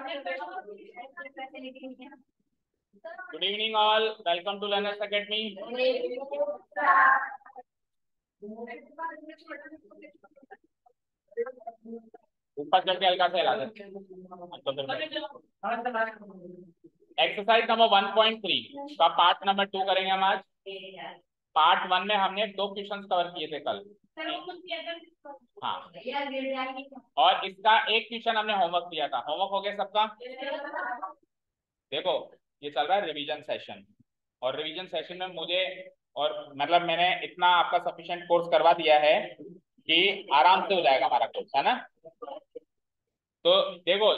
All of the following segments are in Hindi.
Good evening all. Welcome to Learners Academy. ऊपर चल के हल्का सा हिला दे। एक्सरसाइज नंबर 1.3 का पार्ट नंबर 2 करेंगे हम आज। पार्ट 1 में हमने 2 क्वेश्चंस कवर किए थे कल। हाँ, और इसका एक क्वेश्चन हमने होमवर्क दिया था। होमवर्क हो गया सबका? देखो, ये चल रहा है रिवीजन सेशन, और रिवीजन सेशन में मुझे और मतलब मैंने इतना आपका सफिशिएंट कोर्स करवा दिया है कि आराम से हो जाएगा हमारा कोर्स, है ना? तो देखो,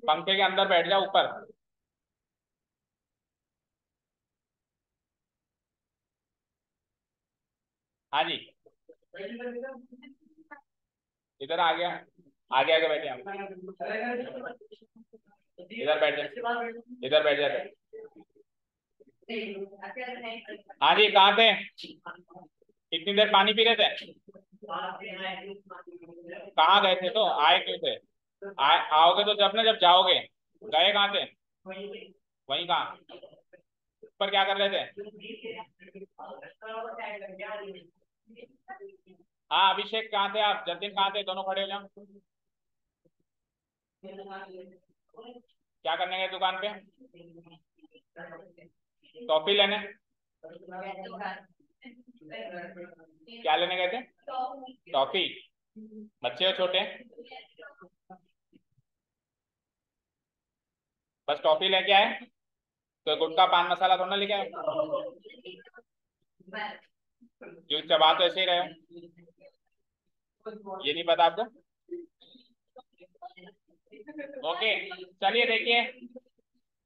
पंखे के अंदर बैठ जाओ ऊपर। हाँ जी, इधर आ गया, आगे आगे बैठे हम। इधर बैठ जाए, इधर बैठ जाए। हाँ जी, कहाँ थे? इतनी देर पानी पी रहे थे? कहाँ गए थे? तो आए क्यों थे? आओगे तो जब ना, जब जाओगे। गए कहाँ थे? वहीं कहाँ? ऊपर क्या कर रहे थे? हाँ, अभिषेक कहाँ थे आप? जतिन कहाँ थे? दोनों खड़े हो जाओ। क्या करने गए दुकान पे? टॉफी लेने? क्या लेने गए थे? टॉफी? बच्चे हो छोटे? बस टॉफी लेके आए? तो गुटखा पान मसाला थोड़ा लेके आए? क्यों चबा तो ऐसे ही रहे हो? ये नहीं पता आपको? ओके, चलिए देखिए,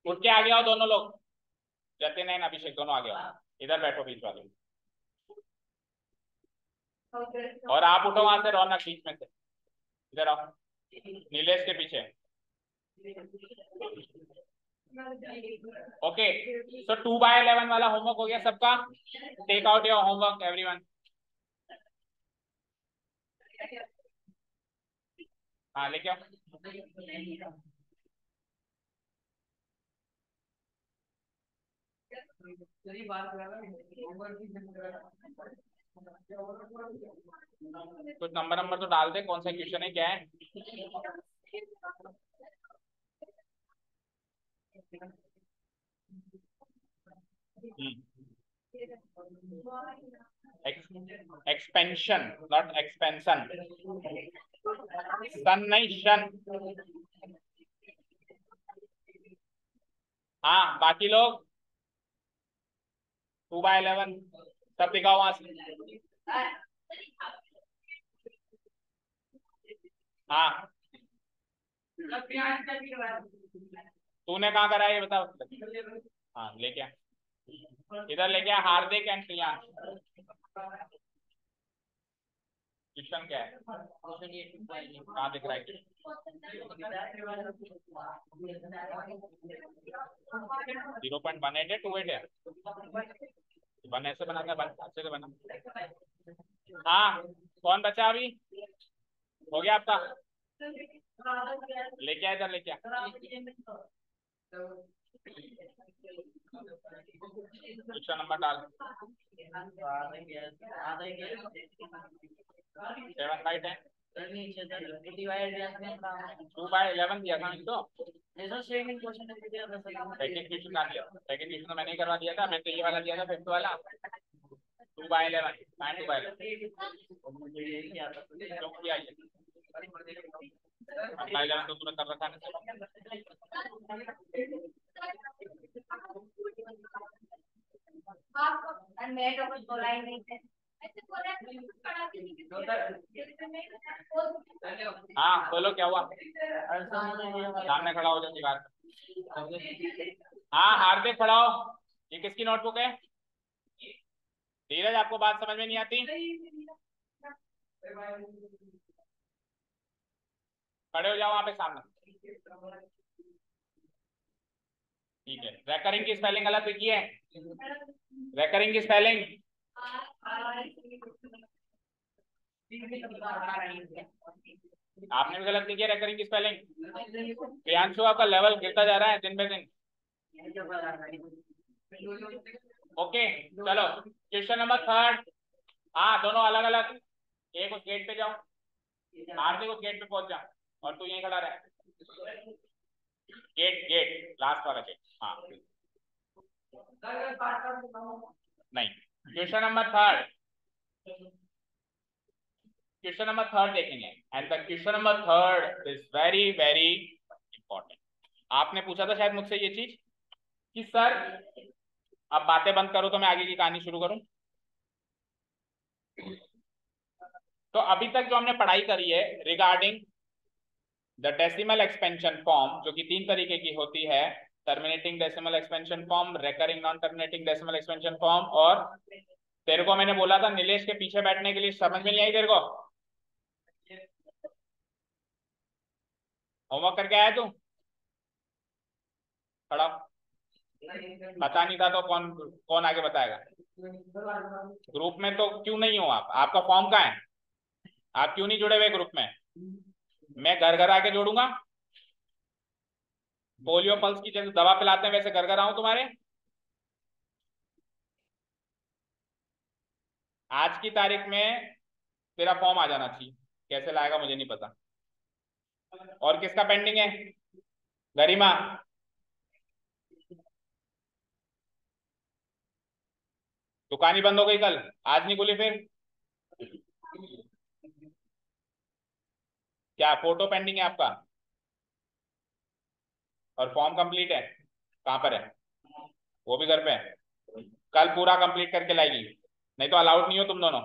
उठ के आगे आओ दोनों लोग। जतिन एंड अभिषेक दोनों आगे आओ, इधर बैठो बीच वाले। और आप उठो वहां से, रौनक बीच में से इधर आओ, नीलेश के पीछे। ओके, सो 2/11 वाला होमवर्क हो गया सबका? Take out your homework everyone. हाँ, लेके आओ। कुछ नंबर नंबर तो डाल दे, कौन सा क्वेश्चन है, क्या है? Expansion not expansion. सन नहीं, शन। हाँ, बाकी लोग 2/11 सब दिखाओ वहां से। हाँ, तूने कहाँ करा ये बताओ। हाँ, लेके आ, इधर लेके आ। हार्दिक एंड प्रियांश, क्वेश्चन क्या है? कहाँ दिख रहा है? 0.18 है, 28 है? वन ऐसे बना था, अच्छे से बना। हाँ, कौन बचा अभी? हो गया आपका? लेके आ, इधर लेके आ। क्वेश्चन नंबर डाल। 7/10 2/11 दिया था तो। सेकंड क्वेश्चन ना दिया, सेकंड क्वेश्चन तो मैंने ही करवा दिया था। मैं तो ये वाला दिया था, फिफ्थ वाला। 2/11 क्यों किया ये? 11 तो तुमने कर रखा है। हाँ, बोलो क्या हुआ? सामने खड़ा हो जाओ दीवार। हाँ, हार्दिक खड़ा हो। ये किसकी नोटबुक है? धीरज, आपको बात समझ में नहीं आती? खड़े हो जाओ वहां पे सामने। ठीक है, रेकरिंग की स्पेलिंग गलत लिखी है, रेकरिंग की स्पेलिंग आपने भी गलत लिखी है, रेकरिंग की स्पेलिंग। प्रियांशु आपका लेवल गिरता जा रहा है दिन पे दिन। ओके चलो, क्वेश्चन नंबर थर्ड। हाँ दोनों अलग अलग, एक उस गेट पे जाओ, आरती उस गेट पे पहुंच जाओ, और तू यहीं खड़ा रहे। गेट गेट लास्ट वाला गेट, हाँ नहीं। Question number third, question number third देखेंगे, and the question number third is very very important. आपने पूछा था शायद मुझसे ये चीज कि सर अब बातें बंद करो तो मैं आगे की कहानी शुरू करूं। तो अभी तक जो हमने पढ़ाई करी है regarding the decimal expansion form, जो कि 3 तरीके की होती है, terminating decimal expansion form, recurring non terminating decimal expansion form, और तेरे को मैंने बोला था नीलेश के पीछे बैठने के लिए, समझ में नहीं आई तेरे को? होमवर्क करके आया तू? खड़ा, पता नहीं था तो कौन कौन आगे बताएगा? ग्रुप में तो क्यों नहीं हो आप? आपका फॉर्म कहाँ है? आप क्यों नहीं जुड़े हुए ग्रुप में? मैं घर घर आके जोड़ूंगा? पोलियो पल्स की जैसे दवा पिलाते हैं वैसे घर घर आऊं तुम्हारे? आज की तारीख में तेरा फॉर्म आ जाना चाहिए, कैसे लाएगा मुझे नहीं पता। और किसका पेंडिंग है? गरिमा, दुकान ही बंद हो गई कल, आज नहीं खुली फिर? क्या फोटो पेंडिंग है आपका? और फॉर्म कंप्लीट है? कहाँ पर है? वो भी घर पे है? कल पूरा कंप्लीट करके लाएगी, नहीं तो अलाउड नहीं हो तुम दोनों।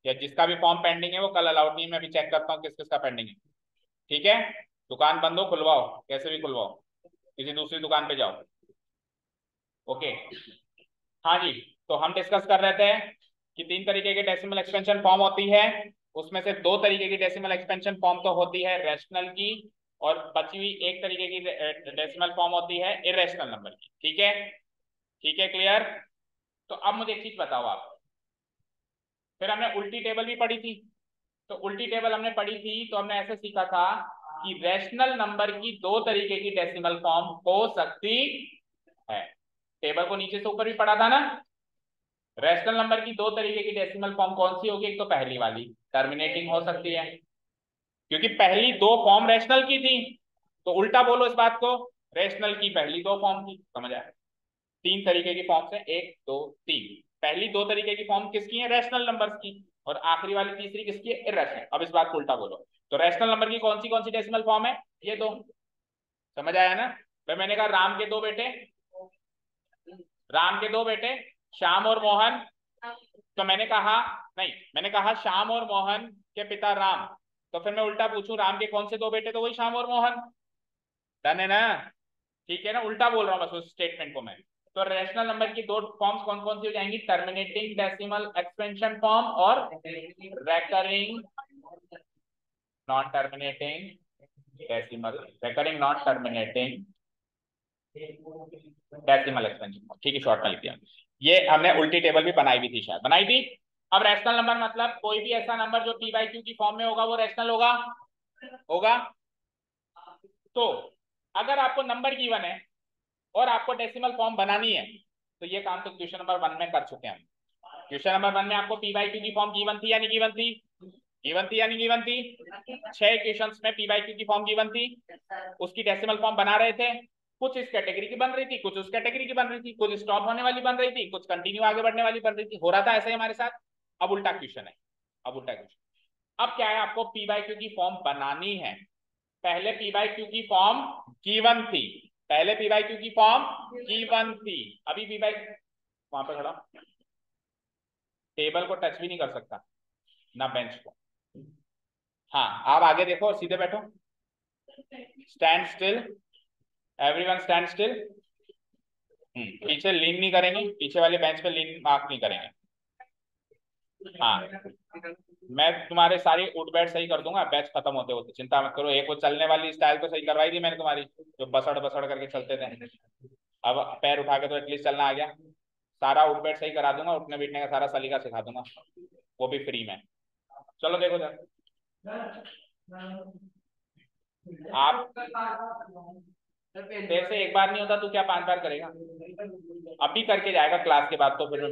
या जिसका भी फॉर्म पेंडिंग है वो कल अलाउड नहीं है, मैं अभी चेक करता हूँ किस किसका पेंडिंग है। ठीक है, दुकान बंद हो, खुलवाओ, कैसे भी खुलवाओ, किसी दूसरी दुकान पे जाओ। ओके, हाँ जी। तो हम डिस्कस कर रहे थे कि 3 तरीके की डेसिमल एक्सपेंशन फॉर्म होती है, उसमें से 2 तरीके की डेसिमल एक्सपेंशन फॉर्म तो होती है रैशनल की, और बची हुई 1 तरीके की डेसिमल फॉर्म होती है इरेशनल नंबर की। ठीक है, ठीक है, क्लियर? तो अब मुझे एक चीज बताओ आप, फिर हमने उल्टी टेबल भी पढ़ी थी। तो उल्टी टेबल हमने पढ़ी थी तो हमने ऐसे सीखा था कि रैशनल नंबर की 2 तरीके की डेसिमल फॉर्म हो सकती है। टेबल को नीचे से ऊपर भी पढ़ा था ना। रैशनल नंबर की 2 तरीके की डेसिमल फॉर्म कौन सी होगी? एक तो पहली वाली टर्मिनेटिंग हो सकती है, क्योंकि पहली 2 फॉर्म रैशनल की थी। तो उल्टा बोलो इस बात को, रैशनल की पहली 2 फॉर्म थी, समझ आया? 3 तरीके की फॉर्म है, 1 2 3। पहली 2 तरीके की फॉर्म किसकी है? रैशनल नंबर्स की। और आखिरी वाली तीसरी किसकी है? इरेशनल। अब इस बात को उल्टा बोलो, तो रैशनल नंबर की कौन सी डेसिमल फॉर्म है? ये दो। समझ आया ना? भाई मैंने कहा राम के 2 बेटे, राम के 2 बेटे श्याम और मोहन। तो मैंने कहा, नहीं, मैंने कहा श्याम और मोहन के पिता राम। तो फिर मैं उल्टा पूछूं राम के कौन से 2 बेटे? तो वही श्याम और मोहन। डन है ना? ठीक है ना? उल्टा बोल रहा हूँ बस उस स्टेटमेंट को मैं। तो रैशनल नंबर की 2 फॉर्म्स कौन कौन सी हो जाएंगी? टर्मिनेटिंग डेसिमल एक्सपेंशन फॉर्म और recurring non terminating decimal, recurring non terminating decimal expansion form. ठीक है, शॉर्ट में लिख दिया। ये हमने उल्टी टेबल भी बनाई भी थी, शायद बनाई थी। अब रैशनल नंबर मतलब कोई भी ऐसा नंबर जो पी बाई क्यू की फॉर्म में होगा वो रैशनल होगा, होगा। तो अगर आपको नंबर गिवन है और आपको डेसिमल फॉर्म बनानी है, तो ये काम तो क्वेश्चन नंबर 1 में कर चुके हैं हम। क्वेश्चन नंबर 1 में आपको पी बाई क्यू की फॉर्म गिवन थी या नहीं गिवन थी? गिवन थी या नहीं गिवन थी? 6 क्वेश्चंस में पी बाई क्यू की फॉर्म गिवन थी, उसकी डेसिमल फॉर्म बना रहे थे। कुछ इस कैटेगरी की बन रही थी, कुछ उस कैटेगरी की बन रही थी, कुछ स्टॉप होने वाली बन रही थी, कुछ कंटिन्यू आगे बढ़ने वाली बन रही थी, हो रहा था ऐसे ही हमारे साथ। अब उल्टा क्वेश्चन है, अब उल्टा क्वेश्चन। अब क्या है, आपको पी बाई क्यू की फॉर्म बनानी है। पहले पी बाई क्यू की फॉर्म गिवन थी, पहले पी बाई क्यू की फॉर्म गिवन थी। अभी पी बाई, वहां पे खड़ा, टेबल को टच भी नहीं कर सकता ना बेंच को। हाँ, आप आगे देखो और सीधे बैठो, stand still, everyone stand still. पीछे लीन नहीं करेंगे, पीछे वाले बेंच पे लीन मार्क नहीं करेंगे। हाँ, मैं तुम्हारे सारी उठ बैठ सही कर दूंगा बैच खत्म होते होते, चिंता मत करो। एक वो चलने वाली स्टाइल तो सही करवाई थी मैंने तुम्हारी, जो बसड़ बसड़ करके चलते थे। अब पैर उठा के तो एटलीस्ट चलना आ गया। सारा उठ बैठ सही करा दूंगा, उठने बैठने का सारा सलीका सिखा दूंगा, वो भी फ्री में। चलो देखो जरा आप, तेरे से एक बार नहीं होता, तू क्या 5 बार करेगा? अभी करके जाएगा क्लास के बाद तो फिर।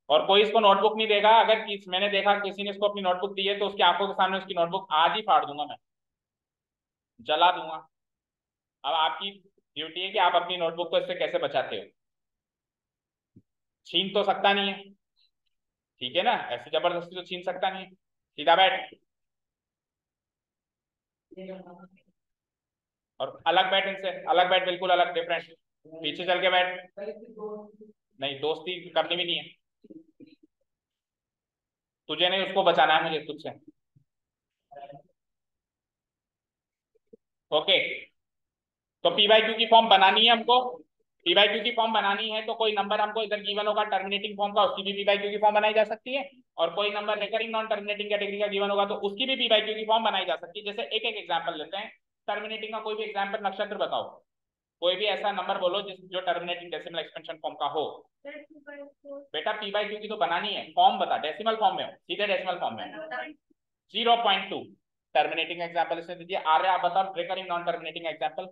और कोई इसको नोटबुक नहीं देगा। अगर मैंने देखा किसी ने इसको अपनी नोटबुक दी है तो उसकी आंखों के सामने उसकी नोटबुक आज ही फाड़ दूंगा मैं, जला दूंगा। अब आपकी ड्यूटी है कि आप अपनी नोटबुक को इससे कैसे बचाते हो। छीन तो सकता नहीं है, ठीक है ना, ऐसे जबरदस्ती तो छीन सकता नहीं है। सीधा बैठ, और अलग बैठ इनसे, अलग बैठ, बिल्कुल अलग, डिफरेंट। पीछे चल के बैठ। नहीं, दोस्ती करनी भी नहीं है तुझे, नहीं उसको बचाना है मुझे तुझसे। ओके, तो पी बाई क्यू की फॉर्म बनानी है हमको। पी बाई क्यू की फॉर्म बनानी है तो कोई नंबर हमको इधर गिवन होगा टर्मिनेटिंग फॉर्म का, उसकी भी पी बाई क्यू की फॉर्म बनाई जा सकती है। और कोई number recurring non terminating category का गिवन होगा तो उसकी भी पी बाई क्यू की फॉर्म बनाई जा सकती है। जैसे एक एक एग्जाम्पल लेते हैं। टर्मिनेटिंग का कोई भी एग्जाम्पल नक्षत्र बताओ, कोई भी ऐसा नंबर बोलो जिस जो टर्मिनेटिंग डेसिमल एक्सपेंशन फॉर्म का हो। बेटा पी बाई क्यू की तो बनानी है, फॉर्म बता, डेसिमल फॉर्म में हो, सीधे डेसिमल फॉर्म में। 0.2 टर्मिनेटिंग एग्जाम्पल इसने दे दिया। आर्य आप बताओ रिकरिंग नॉन टर्मिनेटिंग एग्जाम्पल।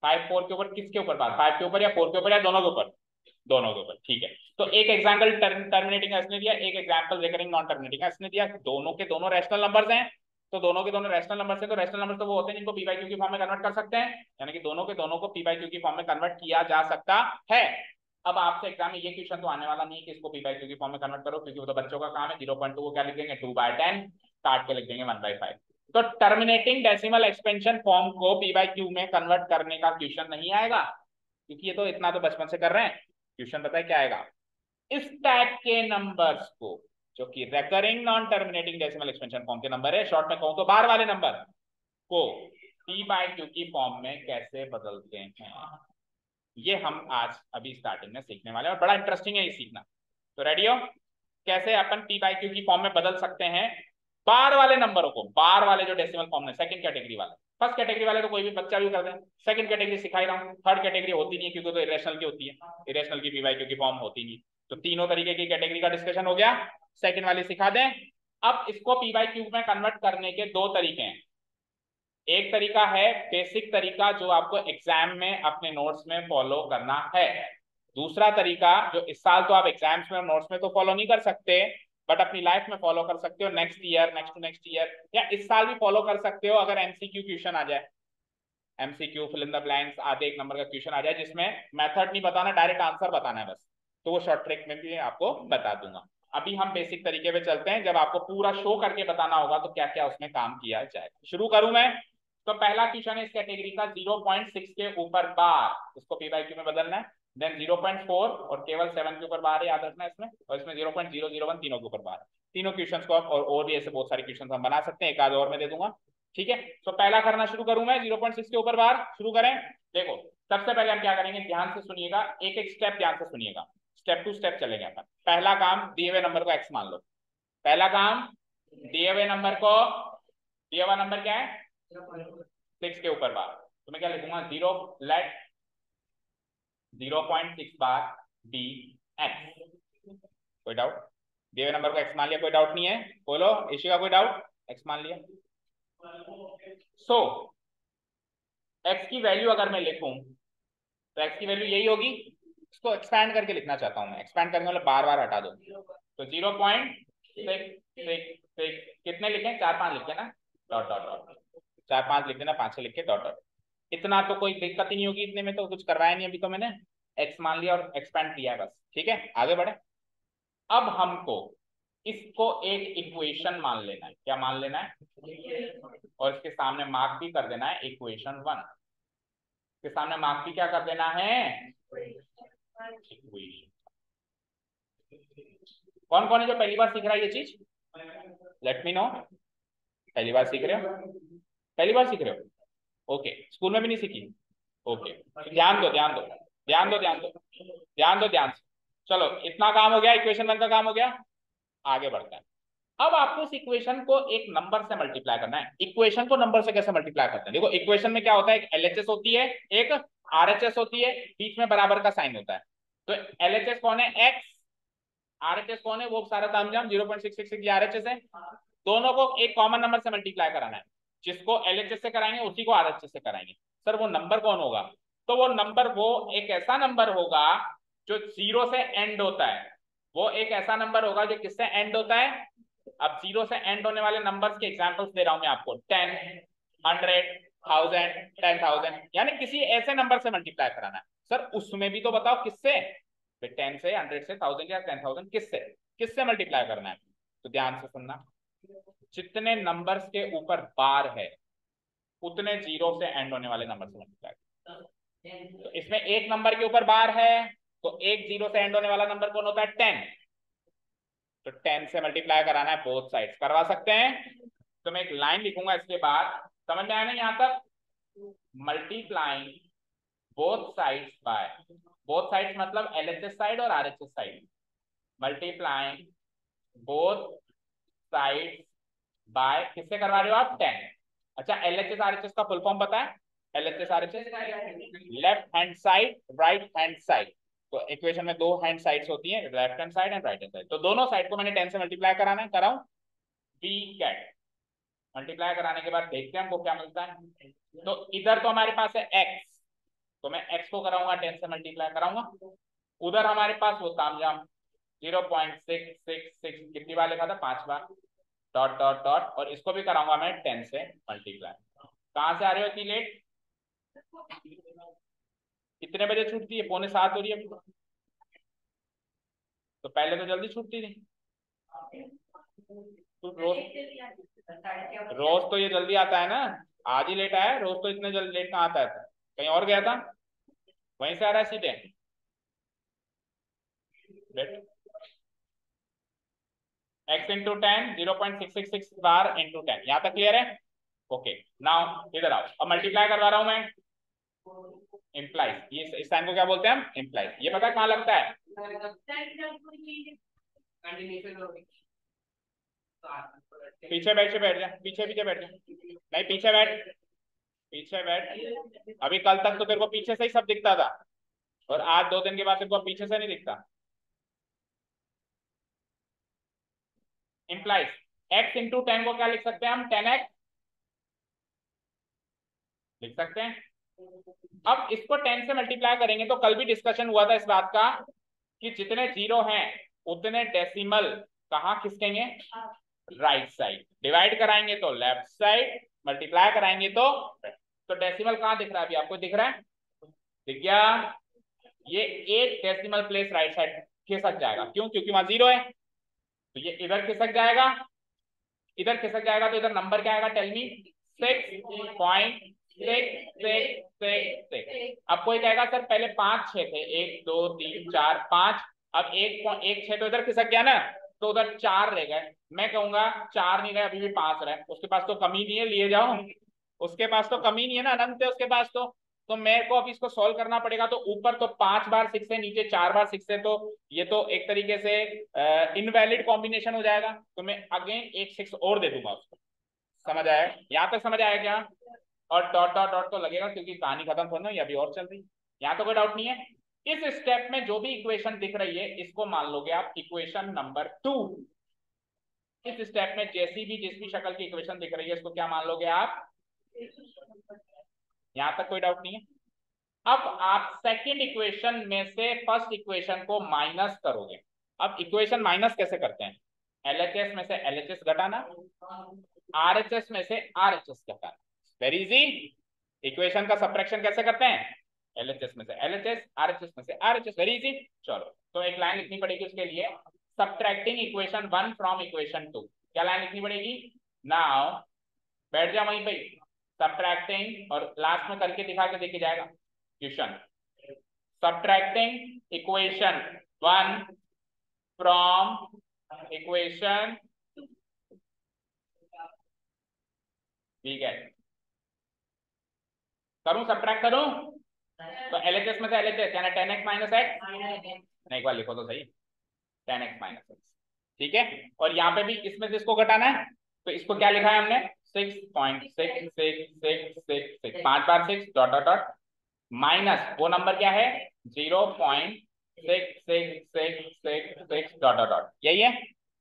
5 4 के ऊपर, किसके ऊपर बात, 5 के ऊपर या 4 के ऊपर या दोनों के ऊपर? दोनों के ऊपर, ठीक है। तो एक एग्जाम्पल टर्मिनेटिंग इसने दिया, एक एग्जाम्पल रिकरिंग नॉन टर्मिनेटिंग इसने दिया। दोनों के दोनों रैशनल नंबर्स हैं, तो दोनों के दोनों रैशनल नंबर से, तो रैशनल नंबर तो वो होते हैं जिनको पी बाई क्यू की फॉर्म में कन्वर्ट कर सकते हैं, यानी कि दोनों के दोनों को पी बाई क्यू की फॉर्म में कन्वर्ट किया जा सकता है। अब आपसे एग्जाम में ये क्वेश्चन तो आने वाला नहीं है कि इसको पी बाई क्यू की फॉर्म में कन्वर्ट करो, क्योंकि वो तो बच्चों का काम है। 0.2 को क्या लिख देंगे, 2/10, काट के लिख देंगे 1/5। तो टर्मिनेटिंग डेसिमल एक्सपेंशन फॉर्म को पी बाई क्यू में कन्वर्ट करने का क्वेश्चन नहीं आएगा, क्योंकि ये तो इतना तो बचपन से कर रहे हैं। क्वेश्चन पता है क्या आएगा, इस टाइप के नंबर्स को, जो कि recurring non terminating decimal expansion form के नंबर है, शॉर्ट में कहूं तो बार वाले नंबर को पी बाई क्यू की फॉर्म में कैसे बदलते हैं, ये हम आज अभी स्टार्टिंग में सीखने वाले हैं, और बड़ा इंटरेस्टिंग है ये सीखना। तो रेडी हो, कैसे अपन पी बाई क्यू की फॉर्म में बदल सकते हैं बार वाले नंबरों को, बार वाले जो डेसिमल फॉर्म में, सेकंड कैटेगरी वाले। फर्स्ट कैटेगरी वाले तो कोई भी बच्चा भी कर दे, सेकंड कैटेगरी सिखा ही रहा हूँ, थर्ड कैटेगरी होती नहीं है क्योंकि तो इरेशनल की होती है, इरेशनल की पी बाई क्यू की फॉर्म होती नहीं। तो तीनों तरीके की कैटेगरी का डिस्कशन हो गया, सेकंड वाली सिखा दें। अब इसको पी बाई क्यू में कन्वर्ट करने के दो तरीके हैं। एक तरीका है बेसिक तरीका, जो आपको एग्जाम में अपने नोट्स में फॉलो करना है। दूसरा तरीका जो इस साल तो आप एग्जाम्स में और नोट्स में तो फॉलो नहीं कर सकते, बट अपनी लाइफ में फॉलो कर सकते हो, next year, next to next year, या इस साल भी फॉलो कर सकते हो अगर एमसीक्यू क्वेश्चन आ जाए। MCQ fill in the blanks आधे एक नंबर का क्वेश्चन आ जाए जिसमें मेथड नहीं बताना, डायरेक्ट आंसर बताना है बस, तो वो शॉर्ट ट्रिक में भी आपको बता दूंगा। अभी हम बेसिक तरीके पे चलते हैं, जब आपको पूरा शो करके बताना होगा तो क्या क्या उसमें काम किया जाएगा। शुरू करूं मैं? तो पहला क्वेश्चन है इस कैटेगरी का, 0.6 के ऊपर बार, इसको पी बाई क्यू में बदलना है। देन 0.4 और केवल 7 के ऊपर बार है, याद रखना है इसमें, और इसमें 0.001 तीनों के ऊपर बार है। तीनों क्वेश्चन को आप और भी ऐसे बहुत सारे क्वेश्चन हम बना सकते हैं, एक आध और मैं दे दूंगा, ठीक है। तो पहला करना शुरू करूं मैं, 0.6 के ऊपर बार, शुरू करें। देखो, सबसे पहले हम क्या करेंगे, ध्यान से सुनिएगा, एक एक स्टेप ध्यान से सुनिएगा, स्टेप टू स्टेप चलेंगे अपन। पहला काम, दिए हुए नंबर को एक्स मान लो। पहला काम, दिए हुए नंबर को, दिया हुआ नंबर क्या है, 6 के ऊपर बार, तो मैं क्या लिखूंगा, जीरो, लेट 0.6 बार बी एक्स। कोई डाउट? दिए हुए नंबर को एक्स मान लिया, कोई डाउट नहीं है, बोलो इशू का कोई डाउट, एक्स मान लिया। सो एक्स की वैल्यू अगर मैं लिखूं तो एक्स की वैल्यू यही होगी। इसको एक्सपैंड करके लिखना चाहता हूं मैं, एक्सपैंड करने वाले बार बार हटा दो। तो 0.666 कितने लिखे, 4 5 लिखे ना, डॉट डॉट डॉट, 4 5 लिख देना, 5 6 लिख के डॉट डॉट। इतना तो कोई दिक्कत ही नहीं होगी, इतने में तो कुछ करवाया नहीं अभी, तो मैंने एक्स मान लिया और एक्सपैंड किया है बस, ठीक है, आगे बढ़े। अब हमको इसको एक इक्वेशन मान लेना है, क्या मान लेना है, और इसके सामने मार्क भी कर देना है इक्वेशन 1, के सामने मार्क भी क्या कर देना है, इक्वेशन। कौन कौन है जो पहली बार सीख रहा है ये चीज, लेट मी नो। पहली बार सीख रहे हो, पहली बार सीख रहे हो, ओके, स्कूल में भी नहीं सीखी, ओके, ध्यान दो ध्यान दो ध्यान दो ध्यान दो ध्यान दो ध्यान से। चलो इतना काम हो गया, इक्वेशन 1 का काम हो गया। आगे बढ़ते हैं। अब आपको इस इक्वेशन को एक नंबर से मल्टीप्लाई करना है। इक्वेशन को नंबर से कैसे मल्टीप्लाई करते हैं? देखो इक्वेशन में क्या होता है, एक एलएचएस होती है, एक आरएचएस होती है, बीच में बराबर का साइन होता है। तो एलएचएस कौन है? एक्स। आरएचएस कौन है? वो सारा तामझाम 0.666 आरएचएस है। दोनों को एक कॉमन नंबर से मल्टीप्लाई कराना है। जिसको एलएचएस से कराएंगे उसी को आरएचएस से कराएंगे। सर वो नंबर कौन होगा? तो वो नंबर, वो एक ऐसा नंबर होगा जो 0 से एंड होता है। वो एक ऐसा नंबर होगा जो किससे एंड होता है? अब 0 से एंड होने वाले नंबर्स के एग्जांपल्स दे रहा हूं मैं आपको। 10, 100, 1000, 10,000, यानी किसी ऐसे नंबर से मल्टीप्लाई कराना है। सर उसमें भी तो बताओ किससे? 10 से, 100 से, 1000 या 10,000, किससे किससे मल्टीप्लाई करना है? तो ध्यान से सुनना, जितने नंबर्स के ऊपर बार है उतने 0 से एंड होने वाले नंबर से मल्टीप्लाई। तो इसमें एक नंबर के ऊपर बार है, तो एक 0 से एंड होने वाला नंबर कौन होता है? 10। तो 10 से मल्टीप्लाई कराना है बोथ साइड्स। करवा सकते हैं? तो मैं एक लाइन लिखूंगा इसके बाद, समझ में आया ना यहां तक? Multiplying both sides bye, both sides मतलब एलएचएस साइड और RHS side, multiplying both sides bye, किससे करवा रहे हो आप? 10। अच्छा एलएचएस आरएचएस का फुल फॉर्म पता है? LHS RHS, left hand side, right hand side. तो इक्वेशन में दो हैंड साइड्स होती हैं, left hand side and right hand side. तो दोनों साइड को मैंने 10 से मल्टीप्लाई कराना है, कराऊं? B cat. मल्टीप्लाई कराने के बाद देखते हैं हमको क्या मिलता है। तो इधर तो हमारे पास है एक्स, तो मैं एक्स को कराऊंगा 10 से मल्टीप्लाई कराऊंगा। उधर हमारे पास वो तामझाम 0.666 कितनी बार लिखा था? 5 बार। डॉट डॉट डॉट, और इसको भी कराऊंगा मैं 10 से मल्टीप्लाई। कहां से आ रहे हो इतनी लेट? कितने बजे छूटती है? 6:45 हो रही है अभी। तो पहले तो जल्दी छूटती थी। तो रोज, रोज तो ये जल्दी आता है ना, आज ही लेट आया। रोज तो इतने जल्दी लेट कहाँ आता है? कहीं और गया था? वहीं से आ रहा है सीधे? X into 10, 0.666 bar into 10। यहाँ तक क्लियर है? ओके। नाउ इधर आओ, अब मल्टीप्लाई करवा रहा हूं मैं। इम्प्लाइज, ये इस साइन को क्या बोलते हैं हम? इम्प्लाइज। ये पता कहाँ लगता है? पीछे बैठ, बैठ जा, पीछे पीछे बैठ जा। नहीं पीछे बैठ, पीछे बैठ। अभी कल तक तो तेरे को पीछे से ही सब दिखता था, और आज 2 दिन के बाद तेरे को पीछे से नहीं दिखता। इम्प्लाइज एक्स इंटू 10 को क्या लिख सकते हैं हम? 10x लिख सकते हैं। अब इसको 10 से मल्टीप्लाई करेंगे, तो कल भी डिस्कशन हुआ था इस बात का कि जितने 0 हैं उतने डेसिमल कहाँ खिसकेंगे? Right side. डिवाइड कराएंगे तो लेफ्ट साइड, मल्टीप्लाई कराएंगे तो डेसिमल कहाँ दिख रहा है? अभी आपको दिख रहा है? दिख गया? ये एक डेसिमल प्लेस राइट साइड खिसक जाएगा। क्यों? क्योंकि वहां 0 है। तो ये इधर खिसक जाएगा, इधर खिसक जाएगा। तो इधर नंबर क्या आएगा? Tell me. 6.666। अब कोई कहेगा सर पहले 5 6 थे, 1 2 3 4 5, अब 1 6 तो इधर खिसक गया ना, तो उधर 4 रह गए। मैं कहूंगा 4 नहीं रहे, अभी भी 5 रहे। उसके पास तो कमी नहीं है, लिए जाओ। उसके पास तो कमी नहीं है ना, अनंत है उसके पास। तो मेरे को अब इसको सॉल्व करना पड़ेगा। तो ऊपर तो 5 बार 6 है, नीचे 4 बार 6 है, तो ये तो एक तरीके से इनवैलिड कॉम्बिनेशन हो जाएगा। तो मैं अगेन एक 6 और दे दूंगा उसको। समझ आया? यहाँ तक समझ आया क्या? और डॉट डॉट डॉट तो लगेगा क्योंकि कहानी खत्म थोड़ी ना, अभी और चल रही। यहाँ तो कोई डाउट नहीं है। इस स्टेप में जो भी इक्वेशन दिख रही है इसको मान लोगे आप इक्वेशन नंबर 2। इस स्टेप में जैसी भी जिस भी शक्ल की इक्वेशन दिख रही है इसको क्या मान लोगे आप? यहां तक कोई डाउट नहीं है? अब आप सेकंड इक्वेशन में से फर्स्ट इक्वेशन को माइनस करोगे। अब इक्वेशन माइनस कैसे करते हैं? एलएचएस में से एलएचएस घटाना, आरएचएस में से आरएचएस घटाना। Very easy. इक्वेशन का सब्ट्रैक्शन कैसे करते हैं? एलएचएस में से एलएचएस, आरएचएस में से आरएचएस। Very easy. चलो तो एक लाइन लिखनी पड़ेगी उसके लिए, सब्ट्रैक्टिंग इक्वेशन 1 फ्रॉम इक्वेशन 2। क्या लाइन लिखनी पड़ेगी? नाउ बैठ जा वहीं पे, सब्ट्रैक्टिंग, और लास्ट में करके दिखा के देखे जाएगा question. Subtracting equation 1 from equation, ठीक है, करूं सब्ट्रैक्ट करूं? तो LHS में से LHS यानी 10x माइनस एक्स, नहीं एक बार लिखो तो सही, 10x माइनस एक्स, ठीक है। और यहाँ पे भी इसमें से इसको घटाना है, तो इसको क्या लिखा है हमने 6.666666, 5 बार 6 डॉट डॉट डॉट माइनस वो नंबर क्या है 0.666666 डॉट डॉट डॉट, यही है।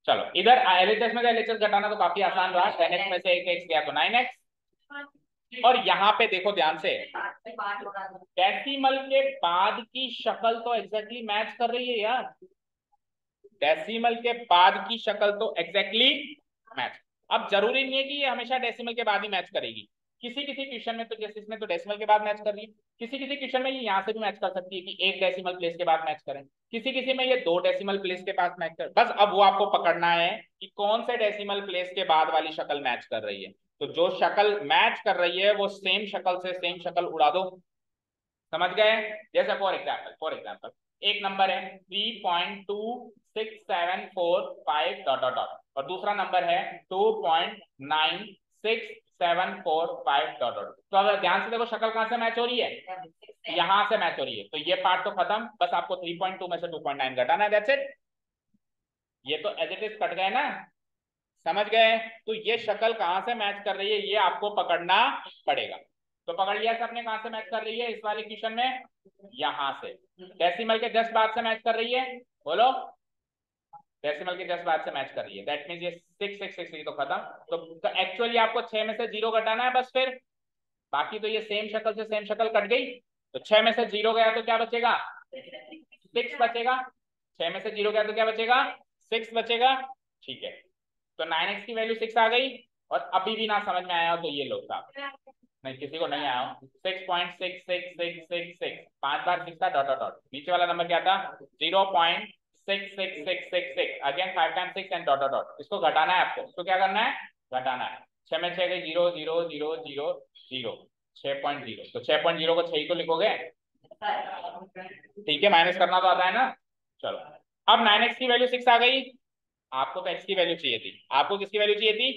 चलो इधर LHS में से LHS घटाना तो काफी आसान रहा, 10x में से एक x गया तो 9x। और यहाँ पे देखो ध्यान से, डेसिमल के बाद की शक्ल तो एग्जैक्टली मैच कर रही है यार, डेसिमल के बाद की शक्ल तो एग्जैक्टली मैच। अब जरूरी नहीं है कि ये हमेशा डेसिमल के बाद ही मैच करेगी, किसी किसी क्वेश्चन में तो जैसे इसमें तो डेसिमल के बाद मैच कर रही है, किसी किसी क्वेश्चन में ये यहाँ से भी मैच कर सकती है कि एक डेसिमल प्लेस के बाद मैच करें, किसी किसी में ये 2 डेसिमल प्लेस के पास मैच कर, बस अब वो आपको पकड़ना है कि कौन से डेसिमल प्लेस के बाद वाली शक्ल मैच कर रही है। तो जो शक्ल मैच कर रही है वो सेम शक्ल से सेम शक्ल उड़ा दो, समझ गए। जैसे फॉर एग्जाम्पल एक नंबर है 3.26745 डॉट डॉट डॉट और दूसरा नंबर है 2.96745 डॉट डॉट। तो अगर ध्यान से देखो शक्ल कहां से मैच हो रही है, यहां से मैच हो रही है, तो ये पार्ट तो खत्म, बस आपको 3.2 में से 2.9 घटाना है, दैट्स इट। ये तो एज इट इज कट गए ना, समझ गए। तो ये शक्ल कहां से मैच कर रही है ये आपको पकड़ना पड़ेगा। तो पकड़ लिया सबने कहां से मैच कर रही है इस वाले क्वेश्चन में, यहां से डेसिमल के जस्ट बाद से मैच कर रही है, बोलो डेसिमल के जस्ट बाद से मैच कर रही है, दैट मींस ये 6 तो खत्म। तो एक्चुअली आपको 6 में से 0 घटाना है बस, फिर बाकी तो ये सेम शक्ल से सेम शक्ल कट गई। तो 6 में से 0 गया तो क्या बचेगा 6 बचेगा, 6 में से 0 गया तो क्या बचेगा 6 बचेगा, ठीक है। तो 9x की वैल्यू 6 आ गई। और अभी भी ना समझ में आया हो तो ये लो साहब, नहीं किसी को नहीं आया हो, 6.66666, 5 बार 6 था डॉट डॉट डॉट, नीचे वाला नंबर क्या था 0.66666, again 5 times 6 and dot dot dot. इसको घटाना है आपको, इसको क्या करना है घटाना है। 6 में 6 गई 0 0 0 0 0, 6.0, तो 6.0 को 6 तो लिखोगे, ठीक है, माइनस करना तो आता है ना। चलो अब 9x की वैल्यू 6 आ गई, आपको तो x की वैल्यू चाहिए थी, आपको किसकी वैल्यू चाहिए थी,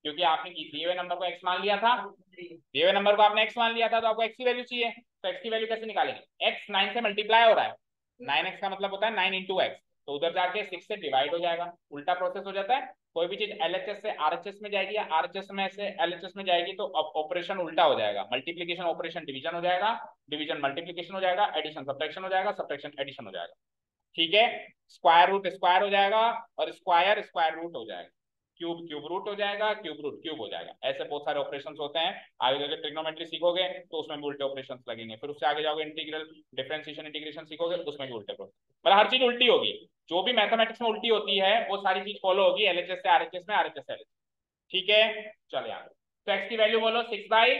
क्योंकि आपने दिए हुए नंबर को x मान लिया था, दिए हुए नंबर को आपने x मान लिया था, तो आपको x की वैल्यू चाहिए। तो x की वैल्यू कैसे निकालेंगे, x 9 से मल्टीप्लाई हो रहा है, 9x का मतलब होता है 9 इंटू एक्स, तो उधर जाके 6 से डिवाइड हो जाएगा, उल्टा प्रोसेस हो जाता है। कोई भी चीज LHS से RHS में जाएगी या RHS में से LHS में जाएगी तो ऑपरेशन उल्टा हो जाएगा, मल्टीप्लीकेशन ऑपरेशन डिवीजन हो जाएगा, डिवीजन मल्टीप्लीकेशन हो जाएगा, एडिशन सब्ट्रैक्शन हो जाएगा, सब्ट्रैक्शन एडिशन हो जाएगा, ठीक है। स्क्वायर रूट स्क्वायर हो जाएगा और स्क्वायर स्क्वायर रूट हो जाएगा, क्यूब क्यूब रूट हो जाएगा, क्यूब रूट क्यूब हो जाएगा, ऐसे बहुत सारे ऑपरेशंस होते हैं। आगे जाके ट्रिग्नोमेट्री सीखोगे तो उसमें भी उल्टे ऑपरेशंस लगेंगे, फिर उससे आगे जाओगे इंटीग्रल डिफरेंशिएशन इंटीग्रेशन सीखोगे उसमें भी उल्टे मतलब हर चीज उल्टी होगी, जो भी मैथमेटिक्स में उल्टी होती है वो सारी चीज फॉलो होगी LHS से RHS में, RHS से LHS, ठीक है। चलो यहाँ तो x की वैल्यू बोलो 6 बाई,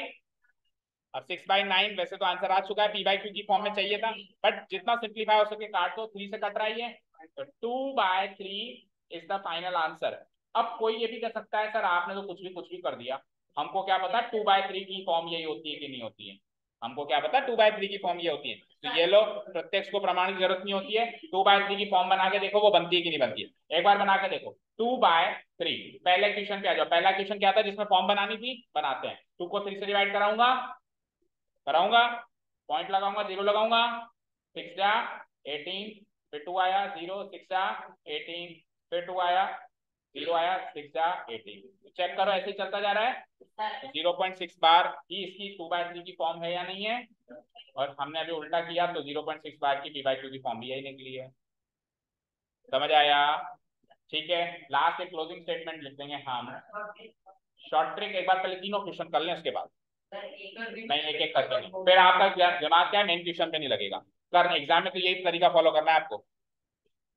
अब 6/9 वैसे तो आंसर आ चुका है, p/q की फॉर्म में चाहिए था, बट जितना सिंप्लीफाई हो सके काट दो, 3 से कट रही है, तो 2/3 इज द फाइनल आंसर। अब कोई ये भी कर सकता है सर आपने तो कुछ भी कर दिया, हमको क्या पता 2/3 की फॉर्म यही होती है कि नहीं होती है, हमको क्या पता 2/3 की फॉर्म ये होती है। तो ये लो प्रत्यक्ष को प्रमाण की जरूरत नहीं होती है, 2/3 की फॉर्म बना के देखो वो बनती है कि नहीं बनती है, एक बार बना के देखो 2/3। पहले क्वेश्चन पे आ जाओ, पहला क्वेश्चन क्या था जिसमें फॉर्म बनानी थी, बनाते हैं। 2 को 3 से डिवाइड कराऊंगा, पॉइंट लगाऊंगा, 0 लगाऊंगा, 6 जा 18, फिर 2 आया 0, 6 जा 18, फिर 2 आया 0 आया 6 जा 18। चेक करो ऐसे ही चलता जा रहा है, 0.6 बार ही इसकी 2/3 की फॉर्म है या नहीं है, और हमने अभी उल्टा किया तो 0.6 बार की p/q की फॉर्म भी यही निकली है, समझ आया, ठीक है। लास्ट एक क्लोजिंग स्टेटमेंट लिख देंगे हम, शॉर्ट ट्रिक एक बार पहले तीनों क्वेश्चन कर लें उसके बाद, नहीं एक एक करके नहीं, फिर आपका दिमाग क्या है मेन क्वेश्चन पे नहीं लगेगा, कर एग्जाम में तो यही तरीका फॉलो करना है आपको,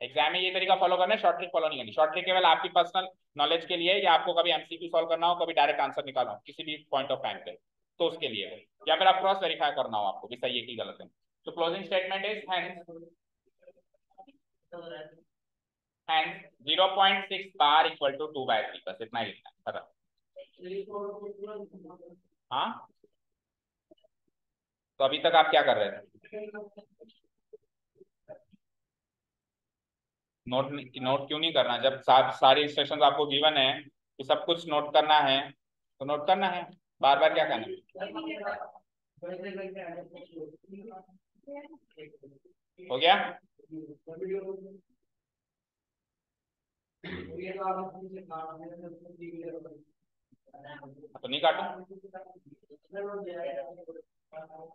एग्जाम में ये तरीका फॉलो करना है, शॉर्ट ट्रिक फॉलो नहीं करनी। शॉर्ट ट्रिक केवल आपकी पर्सनल नॉलेज के लिए, या आपको कभी MCQ सॉल्व करना हो, कभी डायरेक्ट आंसर निकालना हो किसी भी पॉइंट ऑफ टाइम पे, तो उसके लिए हो, या फिर आप क्रॉस वेरीफाई करना हो आपको भी सही है कि गलत है। तो closing statement is hence 0.6 bar equal to 2/3, बस इतना ही लिखना है, हाँ। तो अभी तक आप क्या कर रहे थे, नोट नोट क्यों नहीं करना, जब सारी इंस्ट्रक्शंस आपको गिवन है तो सब कुछ नोट करना है, तो नोट करना है, बार बार क्या करना है, हो गया। तो नहीं काटो,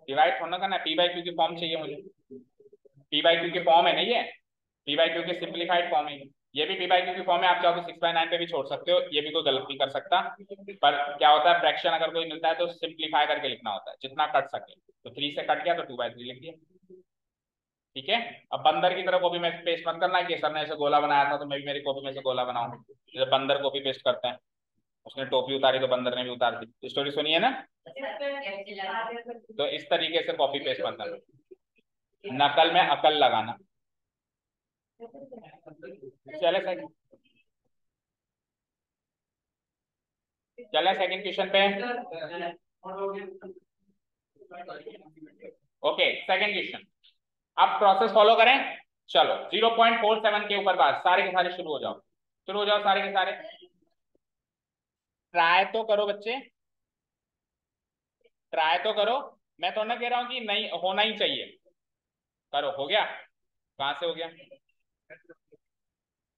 डिवाइड थोड़ा करना, पी बाई क्यू की फॉर्म चाहिए मुझे, पी बाई क्यू की फॉर्म है ना ये, पी बाई क्यू की सिंप्लीफाइड फॉर्म है ये भी पी बाई क्यू की फॉर्म है। आप चाहो तो 6/9 पे भी छोड़ सकते हो, ये भी कोई गलत नहीं कर सकता। पर क्या होता है, फ्रैक्शन अगर कोई मिलता है तो सिंप्लीफाई करके लिखना होता है जितना कट सके। तो 3 से कट गया तो 2/3 लिख दिया। ठीक है। अब बंदर की तरह कॉपी में पेस्ट मत करना कि सर ने ऐसे गोला बनाया था तो मैं भी मेरी कॉपी में से गोला बनाऊं, जैसे बंदर कॉपी पेस्ट करते हैं। उसने टोपी उतारी तो बंदर ने भी उतार दी, स्टोरी सुनिए ना। तो इस तरीके से कॉपी पेस्ट मत करना, नकल में अकल लगाना। चले सेकंड, चले सेकंड क्वेश्चन पे। ओके सेकंड क्वेश्चन, अब प्रोसेस फॉलो करें। चलो 0.47 के ऊपर बात, सारे के सारे शुरू हो जाओ, शुरू हो जाओ सारे के सारे। ट्राई तो करो बच्चे, ट्राई तो करो। मैं तो ना कह रहा हूं कि नहीं होना ही चाहिए, करो। हो गया? कहां से हो गया?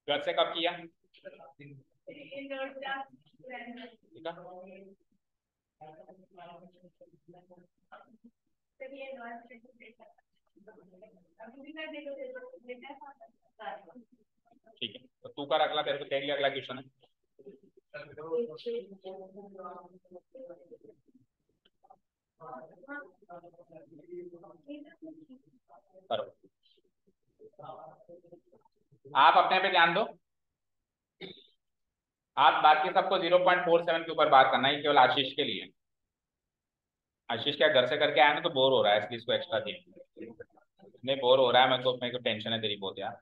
घर से कब किया? ठीक है। ठीक है, तो तू कर अगला, तेरे को तेरी अगला क्वेश्चन है। करो, आप अपने पे ध्यान दो। आप बाकी सबको 0.47 के ऊपर बात करना है, केवल आशीष के लिए। आशीष क्या घर से करके आया ना तो बोर हो रहा है, इसलिए इसको एक्स्ट्रा दिया। नहीं बोर हो रहा है, मेरे को टेंशन है तेरी बहुत यार,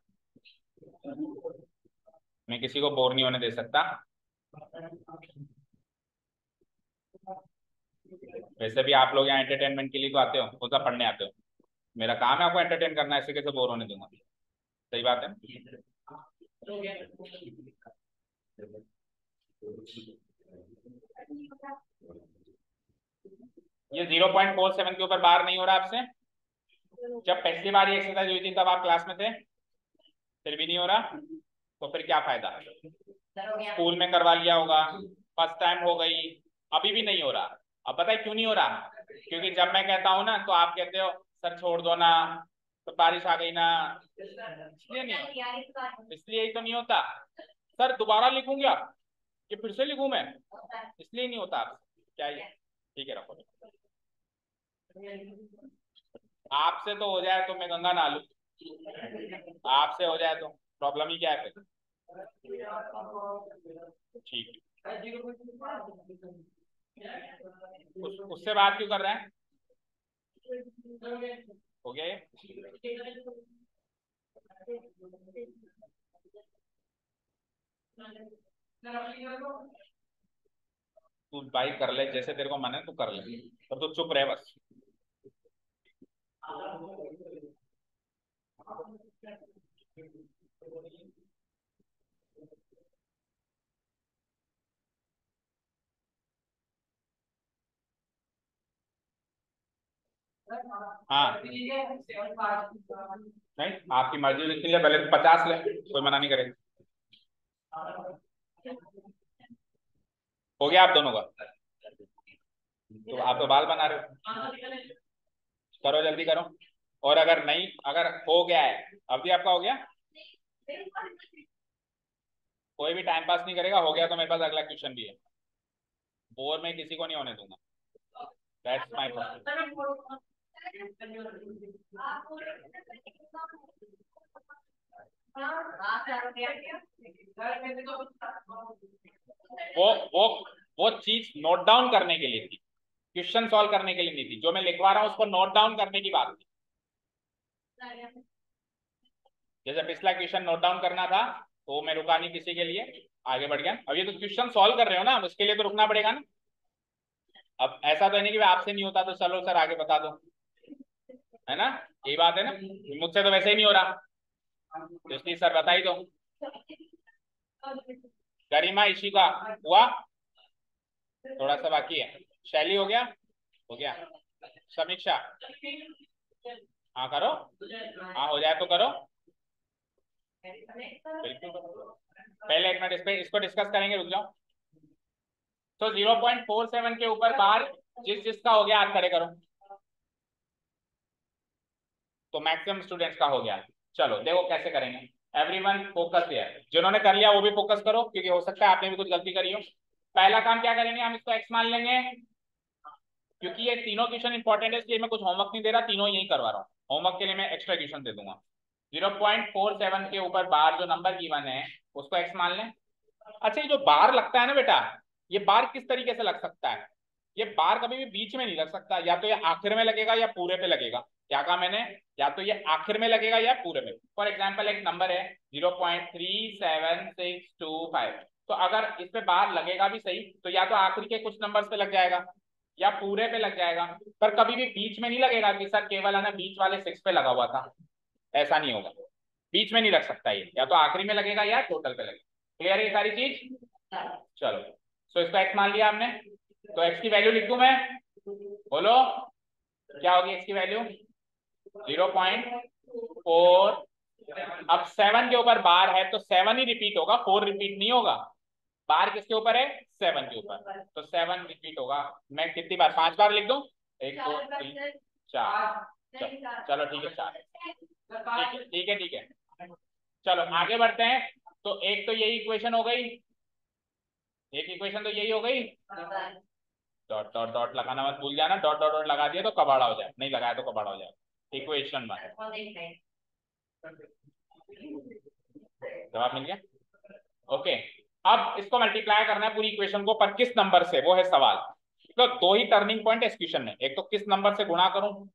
मैं किसी को बोर नहीं होने दे सकता। वैसे भी आप लोग यहाँ एंटरटेनमेंट के लिए तो आते हो, खुद का पढ़ने आते हो। मेरा काम है आपको एंटरटेन करना, ऐसे कैसे बोर होने दूंगा। सही बात है। ये 0.47 के ऊपर बार नहीं हो रहा आपसे? जब पहली बार ये एक्सरसाइज हुई थी तब आप क्लास में थे, फिर भी नहीं हो रहा, तो फिर क्या फायदा? स्कूल में करवा लिया होगा, फर्स्ट टाइम हो गई, अभी भी नहीं हो रहा। अब बताइए क्यों नहीं हो रहा? क्योंकि जब मैं कहता हूं ना तो आप कहते हो सर छोड़ दो ना, तो बारिश आ गई ना, इसलिए नहीं होता। इसलिए ही तो नहीं होता। सर दोबारा लिखूं क्या, कि फिर से लिखूं मैं? इसलिए नहीं होता आपसे, क्या ये? ठीक है रखो। आपसे तो हो जाए तो मैं गंगा नहा लूं, आपसे हो जाए तो प्रॉब्लम ही क्या है फिर? ठीक है, उससे बात क्यों कर रहे हैं? हो गया ये? तू भाई कर ले जैसे तेरे को मन है, तू कर ले, पर तू चुप रहे बस। हाँ नहीं, आपकी मर्जी, लिख ले पहले तो 50 ले, कोई मना नहीं करेगा। हो गया आप दोनों का? तो आप तो बाल बना रहे हो, करो जल्दी करो। और अगर नहीं, अगर हो गया है, अभी आपका हो गया, कोई भी टाइम पास नहीं करेगा, हो गया तो मेरे पास अगला क्वेश्चन भी है। बोर में किसी को नहीं होने दूंगा, दैट्स माय प्रोसेस। वो वो वो चीज नोट डाउन करने के लिए थी, क्वेश्चन सॉल्व करने के लिए नहीं थी। जो मैं लिखवा रहा हूँ उसको नोट डाउन करने की बात थी। जैसे पिछला क्वेश्चन नोट डाउन करना था तो मैं रुका नहीं किसी के लिए, आगे बढ़ गया। अब ये तो क्वेश्चन सॉल्व कर रहे हो ना, उसके लिए तो रुकना पड़ेगा ना। अब ऐसा तो नहीं कि आपसे नहीं होता तो चलो सर आगे बता दो, है ना? यही बात है ना, मुझसे तो वैसे ही नहीं हो रहा, तो इसलिए सर बता ही दो। गरिमा इशिका हुआ, थोड़ा सा बाकी है। शैली हो गया? हो गया। समीक्षा, हाँ करो, हाँ हो जाए तो करो, बिल्कुल करो। पहले एक मिनट इस पे इसको डिस्कस करेंगे, रुक जाओ। तो 0.47 के ऊपर बार जिसका हो गया हाथ खड़े करो। तो मैक्सिमम स्टूडेंट्स का हो गया। चलो देखो कैसे करेंगे। एवरीवन फोकस है, जिन्होंने कर लिया वो भी फोकस करो, क्योंकि हो सकता है आपने भी कुछ गलती करी हो। पहला काम क्या करेंगे, हम इसको एक्स मान लेंगे, क्योंकि ये तीनों क्वेश्चन इंपॉर्टेंट है, इसलिए मैं कुछ होमवर्क नहीं दे रहा, तीनों यही करवा रहा हूँ। होमवर्क के लिए मैं एक्स्ट्रा क्वेश्चन दे दूंगा। 0.47 के ऊपर बार जो नंबर गिवन है उसको एक्स मान लें। अच्छा, ये जो बार लगता है ना बेटा, ये बार किस तरीके से लग सकता है? ये बार कभी भी बीच में नहीं लग सकता, या तो ये आखिर में लगेगा या पूरे पे लगेगा। क्या कहा मैंने? या तो ये आखिर में लगेगा या पूरे में। फॉर एग्जाम्पल एक नंबर है 0.37625, तो अगर इस पे बार लगेगा भी सही तो या तो आखिर के कुछ नंबर पे लग जाएगा या पूरे पे लग जाएगा, पर कभी भी बीच में नहीं लगेगा कि सर केवल है ना बीच वाले 6 पे लगा हुआ था। ऐसा नहीं होगा, बीच में नहीं लग सकता, ये या तो आखिरी में लगेगा या टोटल पे लगेगा। क्लियर है ये सारी चीज? चलो, सो इसको एक्स मान लिया हमने, तो एक्स की वैल्यू लिख दूं मैं? बोलो क्या होगी एक्स की वैल्यू? 0.4। अब 7 के ऊपर बार है तो 7 ही रिपीट होगा, 4 रिपीट नहीं होगा। बार किसके ऊपर है? 7 के ऊपर, तो 7 रिपीट होगा। मैं कितनी बार, 5 बार लिख दूं? 1 2 3 4। चलो ठीक है, 4। ठीक है ठीक है ठीक है। चलो आगे बढ़ते हैं। तो एक तो यही इक्वेशन हो गई, एक इक्वेशन तो यही हो गई। डॉट डॉट डॉट लगाना मत भूल जाना, डॉट डॉट डॉट लगा दिया तो कबाड़ा हो जाए, नहीं लगाया तो कबाड़ा हो जाए। इक्वेशन 1 जवाब मिल गया। ओके, अब इसको मल्टीप्लाई करना है पूरी इक्वेशन को, पर किस नंबर से, वो है सवाल। तो दो ही टर्निंग पॉइंट है इस क्वेश्चन में, एक तो किस नंबर से गुणा करूं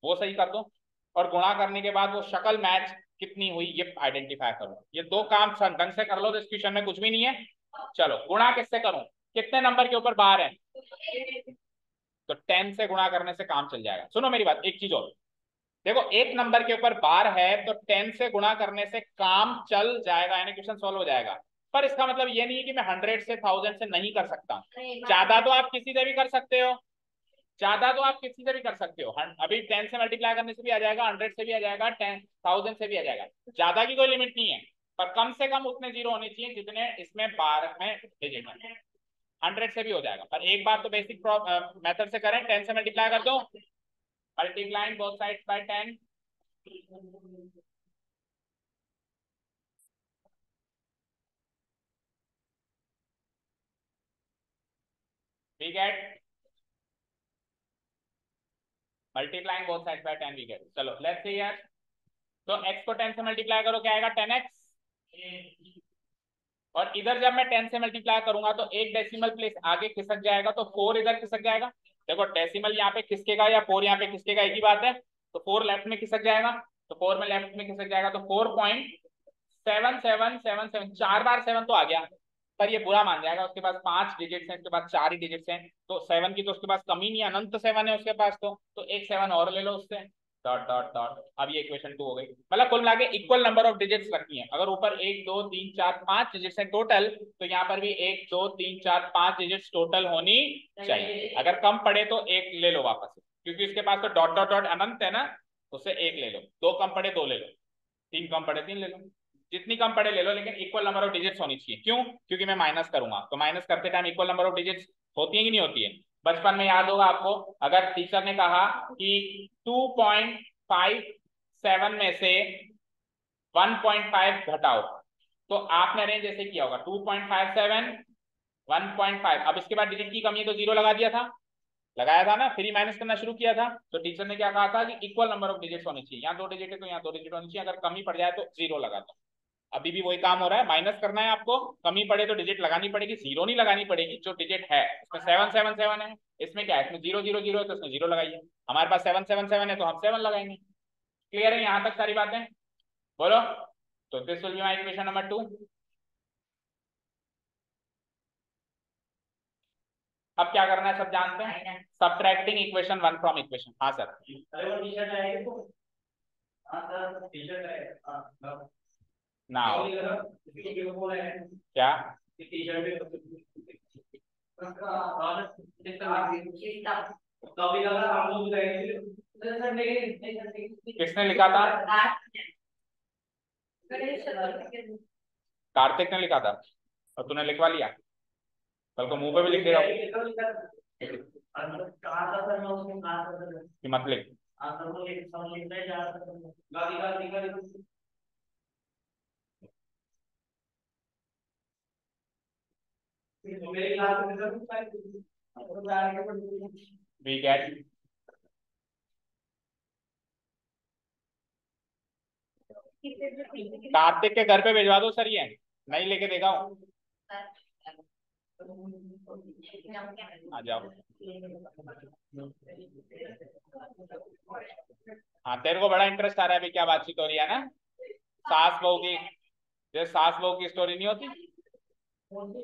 वो सही कर दो, और गुणा करने के बाद वो शक्ल मैच कितनी हुई ये आइडेंटिफाई करो। ये दो काम ढंग से कर लो तो इस क्वेश्चन में कुछ भी नहीं है। चलो गुणा किससे करूं, कितने नंबर के ऊपर बार है? तो 10 से गुणा करने से काम चल जाएगा। सुनो मेरी बात, एक चीज और देखो, एक नंबर के ऊपर बार है तो 10 से गुणा करने से काम चल जाएगा, यानी क्वेश्चन सॉल्व हो जाएगा। पर इसका मतलब ये नहीं है कि मैं 100 से 1000 से नहीं कर सकता। ज्यादा तो आप किसी से भी कर सकते हो, ज्यादा तो आप किसी से भी कर सकते हो। अभी 10 से मल्टीप्लाई करने से भी आ जाएगा, 100 से भी आ जाएगा, 10,000 से भी आ जाएगा। ज्यादा की कोई लिमिट नहीं है, पर कम से कम उतने जीरो होने चाहिए जितने इसमें 12 में डिजिट है। 100 से भी हो जाएगा, पर एक बार तो बेसिक मेथड से करें, 10 से मल्टीप्लाई कर दो, multiplying both sides bye 10। we get multiplying both sides by 10 we get। चलो लेट्स सी यार, तो x को 10 से मल्टीप्लाई करो क्या आएगा? 10x। और इधर जब मैं 10 से मल्टीप्लाई करूंगा तो एक डेसिमल प्लेस आगे खिसक जाएगा, तो 4 इधर खिसक जाएगा। देखो डेसिमल यहाँ पे खिसकेगा या 4 यहाँ पे खिसकेगा, एक ही बात है। तो 4 लेफ्ट में खिसक जाएगा, तो 4 में लेफ्ट में खिसक जाएगा, तो 4.7777, 4 बार 7 तो आ गया, पर ये बुरा मान जाएगा, उसके पास 5 डिजिट्स हैं, उसके पास 4 ही डिजिट्स हैं, तो 7 की तो उसके पास कमी नहीं है, अनंत 7 है उसके पास, तो एक 7 और ले लो उससे, डॉट डॉट डॉट। अब ये इक्वेशन 2 हो गई। मतलब कुल मिला के इक्वल नंबर ऑफ डिजिट्स रखनी है। अगर ऊपर 1 2 3 4 5 डिजिट्स हैं टोटल, तो यहाँ पर भी 1 2 3 4 5 डिजिट्स टोटल होनी चाहिए। अगर कम पड़े तो एक ले लो वापस, क्योंकि इसके पास तो डॉट डॉट डॉट अनंत है ना, उससे एक ले लो। 2 कम पड़े 2 ले लो, 3 कम पड़े 3 ले लो, जितनी कम पड़े ले लो, लेकिन इक्वल नंबर ऑफ डिजिट्स होनी चाहिए। क्यों? क्योंकि मैं माइनस करूंगा, तो माइनस करते time equal number of digits होती है कि नहीं होती है? बचपन में याद होगा आपको, अगर टीचर ने कहा कि 2.57 में से 1.5 घटाओ, तो आपने अरेंज जैसे किया होगा 2.57 1.5, अब इसके बाद डिजिट की कमी है तो 0 लगा दिया था, लगाया था ना, फिर ही माइनस करना शुरू किया था। तो टीचर ने क्या कहा था कि इक्वल नंबर ऑफ डिजिट्स होनी चाहिए, यहाँ 2 डिजिट है तो यहाँ 2 डिजिट होनी चाहिए, अगर कमी पड़ जाए तो 0 लगा दो। अभी भी वही काम हो रहा है, माइनस करना है आपको, कमी पड़े तो डिजिट लगानी पड़ेगी, 0 नहीं लगानी पड़ेगी। जो डिजिट है उसमें 777 है, इसमें क्या है, इसमें 0 0 0 है तो इसमें 0 लगाइए। हमारे पास 777 है तो हम 7 लगाएंगे। क्लियर है यहाँ तक सारी बातें? बोलो। तो this will be my equation number 2। अब क्या करना है सब जानते हैं, सब्ट्रैक्टिंग इक्वेशन 1 फ्रॉम इक्वेशन। हाँ सर। नाउ क्या, किसने लिखा था? कार्तिक ने लिखा था और तूने लिखवा लिया। कल को मुंह पे भी लिख देगा कि मत लिख। वी गेट कार्तिक के घर पे भिजवा दो सर, ये नहीं लेके देगा हूँ। आ जाओ। हाँ तेरे को बड़ा इंटरेस्ट आ रहा है अभी, क्या बातचीत हो रही है ना सास बहू की। जैसे सास बहू की स्टोरी नहीं होती।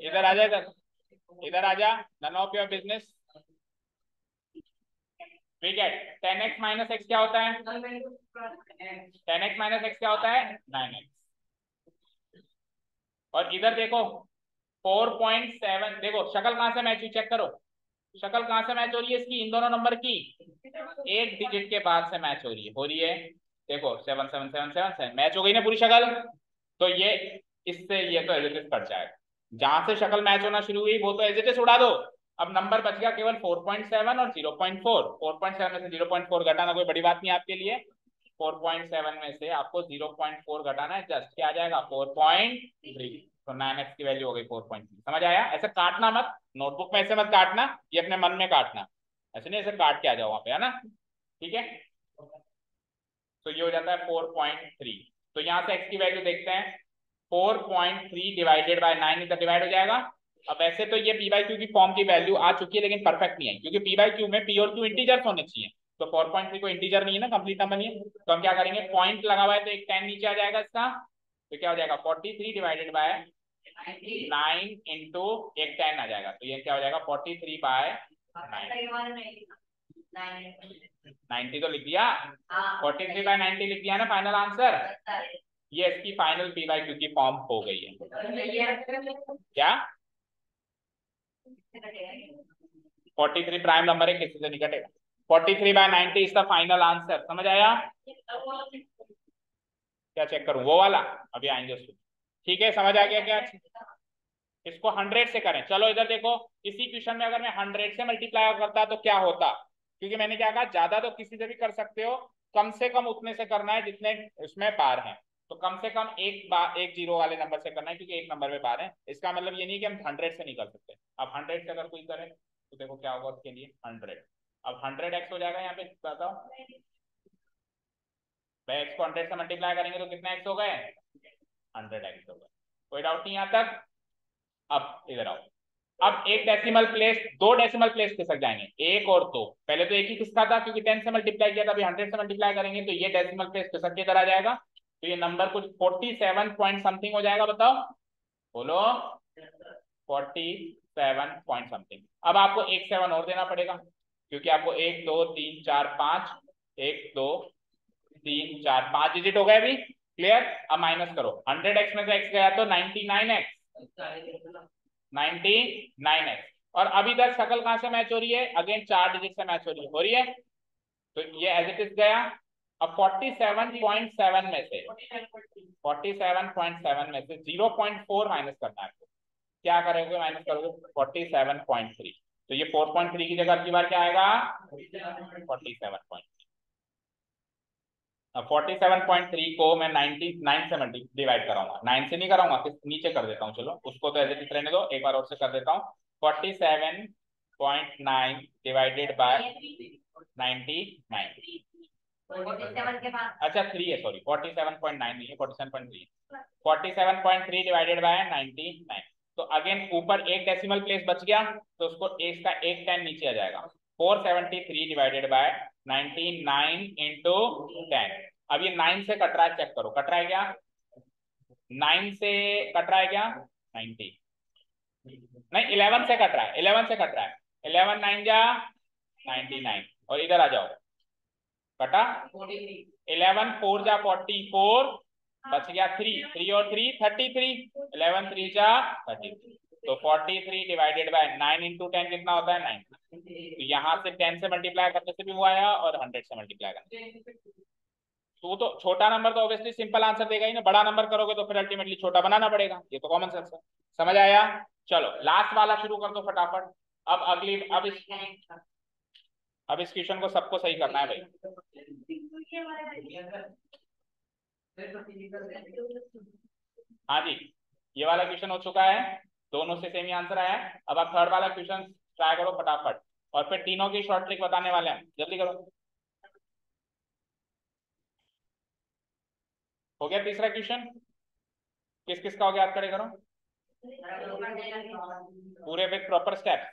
इधर आ जा, इधर इधर आ जा। None of your business. ठीक है, 10x माइनस एक्स क्या होता है? 10x माइनस एक्स क्या होता है? 9x। और इधर देखो 4.7, देखो शक्ल कहां से मैच हुई, चेक करो शक्ल कहां से मैच हो रही है इसकी, इन दोनों नंबर की एक डिजिट के बाद से मैच हो रही है। देखो 77777 मैच हो गई ना पूरी शक्ल। तो ये इससे ये तो एज इट इज कट जाएगा। जहां से शक्ल मैच होना शुरू हुई वो तो एज इट इज उड़ा दो। अब नंबर बच गया केवल 4.7 और 0.4। 4.7 में से 0.4 घटाना कोई बड़ी बात नहीं आपके लिए। 4.7 में से आपको 0.4 घटाना है, जस्ट क्या आ जाएगा 4.3। तो 9x की वैल्यू हो गई 4.3। समझ आया? ऐसे काटना मत, नोटबुक में ऐसे मत काटना, ये अपने मन में काटना। ऐसे नहीं, ऐसे काट के आ जाओ वहां पे, है ना? ठीक है, तो ये हो जाता है 4.3। तो यहां से x की वैल्यू देखते हैं। 4.3 डिवाइडेड बाय 9 इधर डिवाइड हो जाएगा। अब ऐसे तो ये p बाई क्यू की फॉर्म की वैल्यू आ चुकी है, लेकिन परफेक्ट नहीं है क्योंकि p बाई क्यू में p और q इंटीजर्स होने चाहिए। तो 4.3 को इंटीजर नहीं है ना, कंप्लीट नंबर नहीं है। तो हम क्या करेंगे, पॉइंट लगा हुआ है तो एक 10 नीचे आ जाएगा इसका। तो क्या हो जाएगा 43 डिवाइडेड बाय 9 इंटू एक 10 आ जाएगा। तो ये क्या हो जाएगा 43 बाय 90 तो लिख दिया। 43 बाय 90 लिख दिया ना फाइनल आंसर। ये इसकी फाइनल पी बाई क्यू की फॉर्म हो गई है। क्या 43 प्राइम नंबर है, किसी से नहीं कटेगा। 43 by 90 is the final answer. समझ आया? क्या चेक करूं वो वाला? अभी आएंगे उसको। ठीक है, समझ आ गया क्या? इसको 100 से करें। चलो इधर देखो, इसी क्वेश्चन में अगर मैं 100 से मल्टीप्लाई करता तो क्या होता। क्योंकि मैंने क्या कहा, ज्यादा तो किसी से भी कर सकते हो, कम से कम उतने से करना है जितने उसमें बार हैं। तो कम से कम एक बार एक जीरो वाले नंबर से करना है, क्योंकि एक नंबर में बार है। इसका मतलब ये नहीं कि हम 100 से नहीं कर सकते। अब 100 से अगर कोई करे तो देखो क्या होगा उसके लिए 100। अब 100x हो जाएगा यहाँ पे, बताओ भाई। x को 100 से मल्टीप्लाई करेंगे तो कितने x हो गए? 100x हो गए। कोई डाउट नहीं यहाँ तक? अब इधर आओ। अब एक डेसिमल प्लेस, दो डेसिमल प्लेस खिसक जाएंगे, एक और दो। पहले तो एक ही खिसका था क्योंकि 10 से मल्टीप्लाई किया था, अभी 100 से मल्टीप्लाई करेंगे तो ये डेसिमल प्लेस खिसक के इधर आ जाएगा। तो ये नंबर कुछ 47 पॉइंट समथिंग हो जाएगा। बताओ, बोलो 47 पॉइंट समथिंग। अब आपको एक 7 और देना पड़ेगा, क्योंकि आपको 1 2 3 4 5, 1 2 3 4 5 डिजिट हो गए अभी। क्लियर? अब माइनस करो, 100x में से x गया तो 99x, 99x। और अब इधर शक्ल कहां से मैच हो रही है? अगेन 4 डिजिट से मैच हो रही है। तो ये एज इट इज गया। अब 47.7 में से 47.7 में से 0.4 माइनस करना है आपको। क्या करोगे? माइनस करोगे 47.3। तो ये 4.3 की जगह की बार क्या आएगा 47. अब 47.3 को मैं 99 से मल्टी डिवाइड कराऊंगा। 9 से नहीं कराऊंगा, नीचे कर देता हूँ, चलो उसको तो एज इट इज रहने दो, एक बार और से कर देता हूँ। 47.9 डिवाइडेड बाय 99। अच्छा 3 है, सॉरी 47.9 नहीं है, 47.3। 47.3 डिवाइडेड बाय 99। तो अगेन ऊपर एक डेसिमल प्लेस बच गया, तो उसको इसका एक 10 नीचे आ जाएगा। 473 डिवाइडेड बाय 99 इंटू 10। अब ये 9 से कट रहा है, चेक करो कट रहा है क्या? 9 से कट रहा है क्या? 90 नहीं, 11 से कट रहा है, 11 से कट रहा है। 11 9 जा 99। और इधर आ जाओ, कटा 11 4 जा 44, बच गया 3, 3 और 3 33, 11 3 जा 33। तो 43 डिवाइडेड बाय 9 इंटू 10 कितना होता है 9। तो यहाँ से 10 से मल्टीप्लाई करने से भी वो आया और 100 से मल्टीप्लाई करने। तो छोटा नंबर तो ऑब्वियसली सिंपल आंसर देगा ही ना, बड़ा नंबर करोगे तो फिर अल्टीमेटली छोटा बनाना पड़ेगा, ये तो कॉमन सेंस है। समझ आया। चलो लास्ट वाला शुरू कर दो फटाफट। अब इस क्वेश्चन को सबको सही करना है भाई। हाँ जी, ये वाला क्वेश्चन हो चुका है, दोनों से सेम ही आंसर आया है। अब आप थर्ड वाला क्वेश्चन ट्राई करो फटाफट, और फिर तीनों की शॉर्ट ट्रिक बताने वाले हैं, जल्दी करो। हो गया तीसरा क्वेश्चन, किस किस का हो गया आप खड़े करो पूरे विद प्रॉपर स्टेप।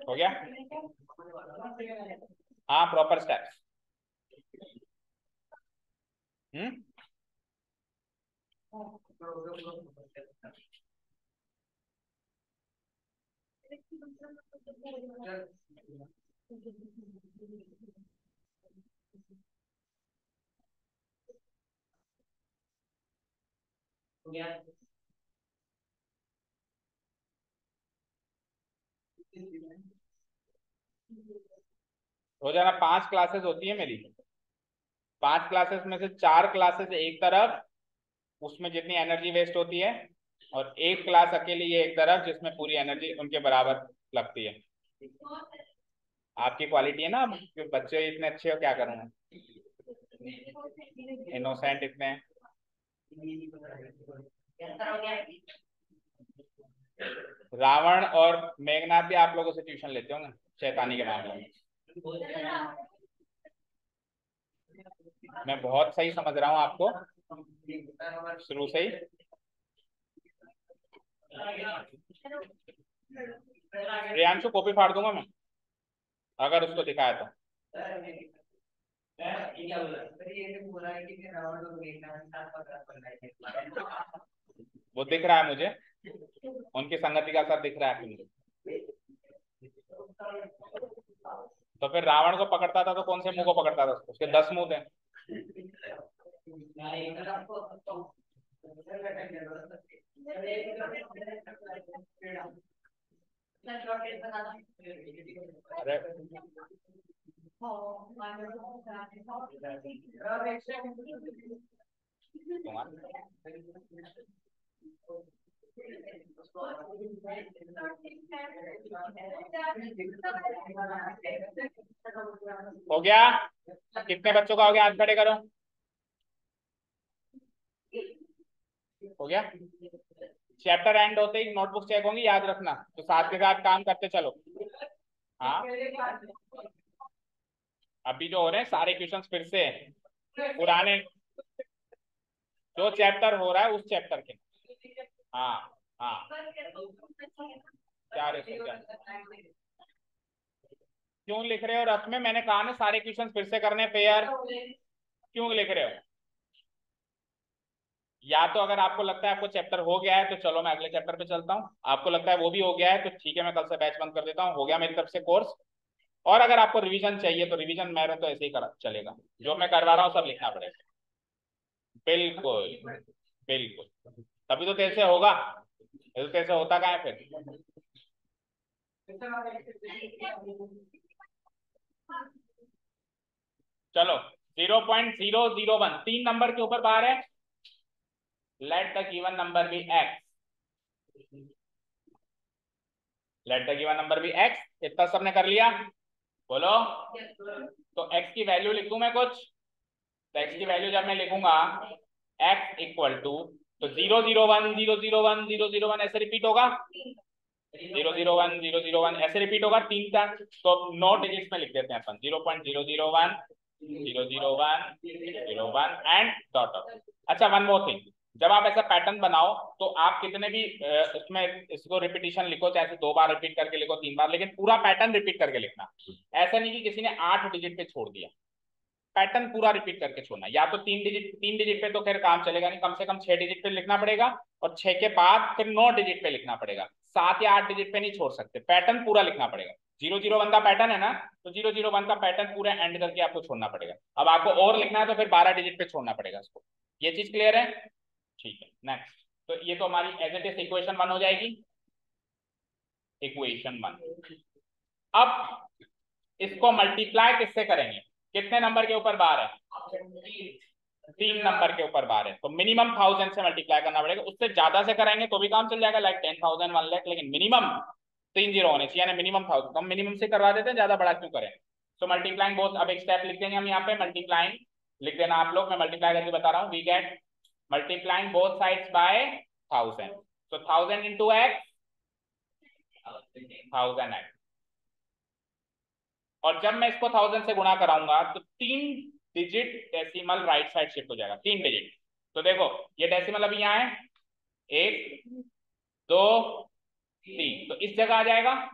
हो गया, हाँ प्रॉपर स्टेप्स। रोजाना 5 क्लासेस होती है मेरी, 5 क्लासेस में से 4 क्लासेस एक तरफ, उसमें जितनी एनर्जी वेस्ट होती है, और एक क्लास अकेली ये एक तरफ जिसमें पूरी एनर्जी उनके बराबर लगती है। आपकी क्वालिटी है ना, बच्चे इतने अच्छे हो, क्या करूँ, इनोसेंट इतने। रावण और मेघनाथ भी आप लोगों से ट्यूशन लेते होंगे शैतानी के मामले में। मैं बहुत सही समझ रहा हूँ आपको शुरू से ही। प्रियांशु कॉपी फाड़ दूंगा मैं अगर उसको दिखाया तो। वो दिख रहा है मुझे, उनकी संगति का असर दिख रहा है मुझे। तो फिर रावण को पकड़ता था तो कौन से मुंह को पकड़ता था, उसके 10 मुंह थे। अरे हो गया, कितने बच्चों का हो गया, हाथ खड़े करो। हो गया, चैप्टर एंड होते ही नोटबुक चेक होंगी, याद रखना, तो साथ के साथ काम करते चलो। हाँ अभी जो हो रहे हैं सारे क्वेश्चंस फिर से पुराने, जो चैप्टर हो रहा है उस चैप्टर के। हाँ हाँ, क्या क्यों लिख रहे हो रफ में, मैंने कहा ना सारे क्वेश्चन फिर से करने पेयर, क्यों लिख रहे हो। या तो अगर आपको लगता है आपको चैप्टर हो गया है तो चलो मैं अगले चैप्टर पे चलता हूँ, आपको लगता है वो भी हो गया है तो ठीक है मैं कल से बैच बंद कर देता हूँ, हो गया मेरी तरफ से कोर्स। और अगर आपको रिवीजन चाहिए तो रिवीजन मेरा तो ऐसे ही कर चलेगा, जो मैं करवा रहा हूँ सब लिखना पड़ेगा। बिल्कुल बिल्कुल, तभी तो तेरे से होगा, ये तो तेरे से होता क्या है फिर। चलो 0.001 3 नंबर के ऊपर बाहर है, let the given number be x, let the given number be x, इतना सबने कर लिया, बोलो। तो x की वैल्यू लिखूं मैं कुछ, तो x की वैल्यू जब मैं लिखूंगा x इक्वल टू, तो 001 ऐसे रिपीट होगा, 001 ऐसे रिपीट होगा 3 का, तो 9 डिजिट्स में लिख देते हैं अपन, 0.001 001 01 एंड डॉट डॉट। अच्छा वन मोर थिंग, जब आप ऐसा पैटर्न बनाओ तो आप कितने भी उसमें इसको रिपीटिशन लिखो, चाहे 2 बार रिपीट करके लिखो 3 बार, लेकिन पूरा पैटर्न रिपीट करके लिखना। ऐसा नहीं कि किसी ने 8 डिजिट पे छोड़ दिया, पैटर्न पूरा रिपीट करके छोड़ना। या तो 3 डिजिट पे तो खैर काम चलेगा नहीं, कम से कम 6 डिजिट पे लिखना पड़ेगा, और 6 के बाद फिर 9 डिजिट पे लिखना पड़ेगा। 7 या 8 डिजिट पे नहीं छोड़ सकते, पैटर्न पूरा लिखना पड़ेगा। 001 का पैटर्न है ना, तो 001 का पैटर्न पूरा एंड करके आपको छोड़ना पड़ेगा। अब आपको और लिखना है तो फिर 12 डिजिट पे छोड़ना पड़ेगा इसको। ये चीज क्लियर है? ठीक है, नेक्स्ट। तो ये तो हमारी एज इट इज इक्वेशन 1 हो जाएगी, इक्वेशन 1। अब इसको मल्टीप्लाई किससे करेंगे? कितने नंबर के ऊपर बार है? 3 नंबर के ऊपर बार है, तो मिनिमम 1000 से मल्टीप्लाई करना पड़ेगा। उससे ज्यादा से कराएंगे तो भी काम चल जाएगा, लाइक 10,000, 1 लाख, लेकिन मिनिमम 3 जीरो होने चाहिए, यानी मिनिमम 1000। तो हम मिनिमम से करवा देते हैं, ज्यादा बड़ा क्यों करें। सो मल्टीप्लाइंग बोथ, अब एक स्टेप लिख देंगे हम यहाँ पे, मल्टीप्लाइंग लिख देना आप लोग, मैं मल्टीप्लाई करके बता रहा हूँ। We get multiplying both sides by 1000, so 1000 into x, 1000x। और जब मैं इसको 1000 से गुणा कराऊंगा तो 3 digit decimal right side shift हो जाएगा, 3 डिजिट। तो देखो ये डेसिमल अभी यहाँ है, 1 2 3, तो इस जगह आ जाएगा,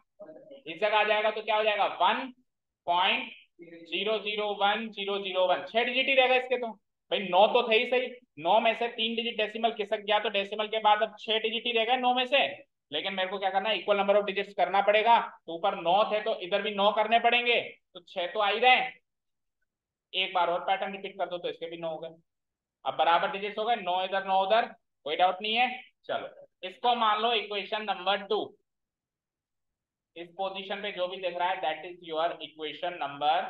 इस जगह आ जाएगा, तो क्या हो जाएगा 1.001001, 6 डिजिट ही रहेगा इसके। तो भाई 9 तो थे ही सही, 9 में से 3 डिजिट डेसिमल खिसक गया, तो डेसिमल के बाद अब 6 डिजिट ही रहेगा 9 में से। लेकिन मेरे को क्या करना है, इक्वल नंबर ऑफ डिजिट्स करना पड़ेगा। तो ऊपर 9 थे तो इधर भी 9 करने पड़ेंगे, तो 6 तो आ ही रहे। एक बार और पैटर्न रिपीट कर दो तो इसके भी 9 हो गए। अब बराबर डिजिट्स हो गए, 9 इधर 9 उधर, कोई डाउट नहीं है। चलो इसको मान लो इक्वेशन नंबर 2। इस पोजीशन पे जो भी दिख रहा है that is your equation number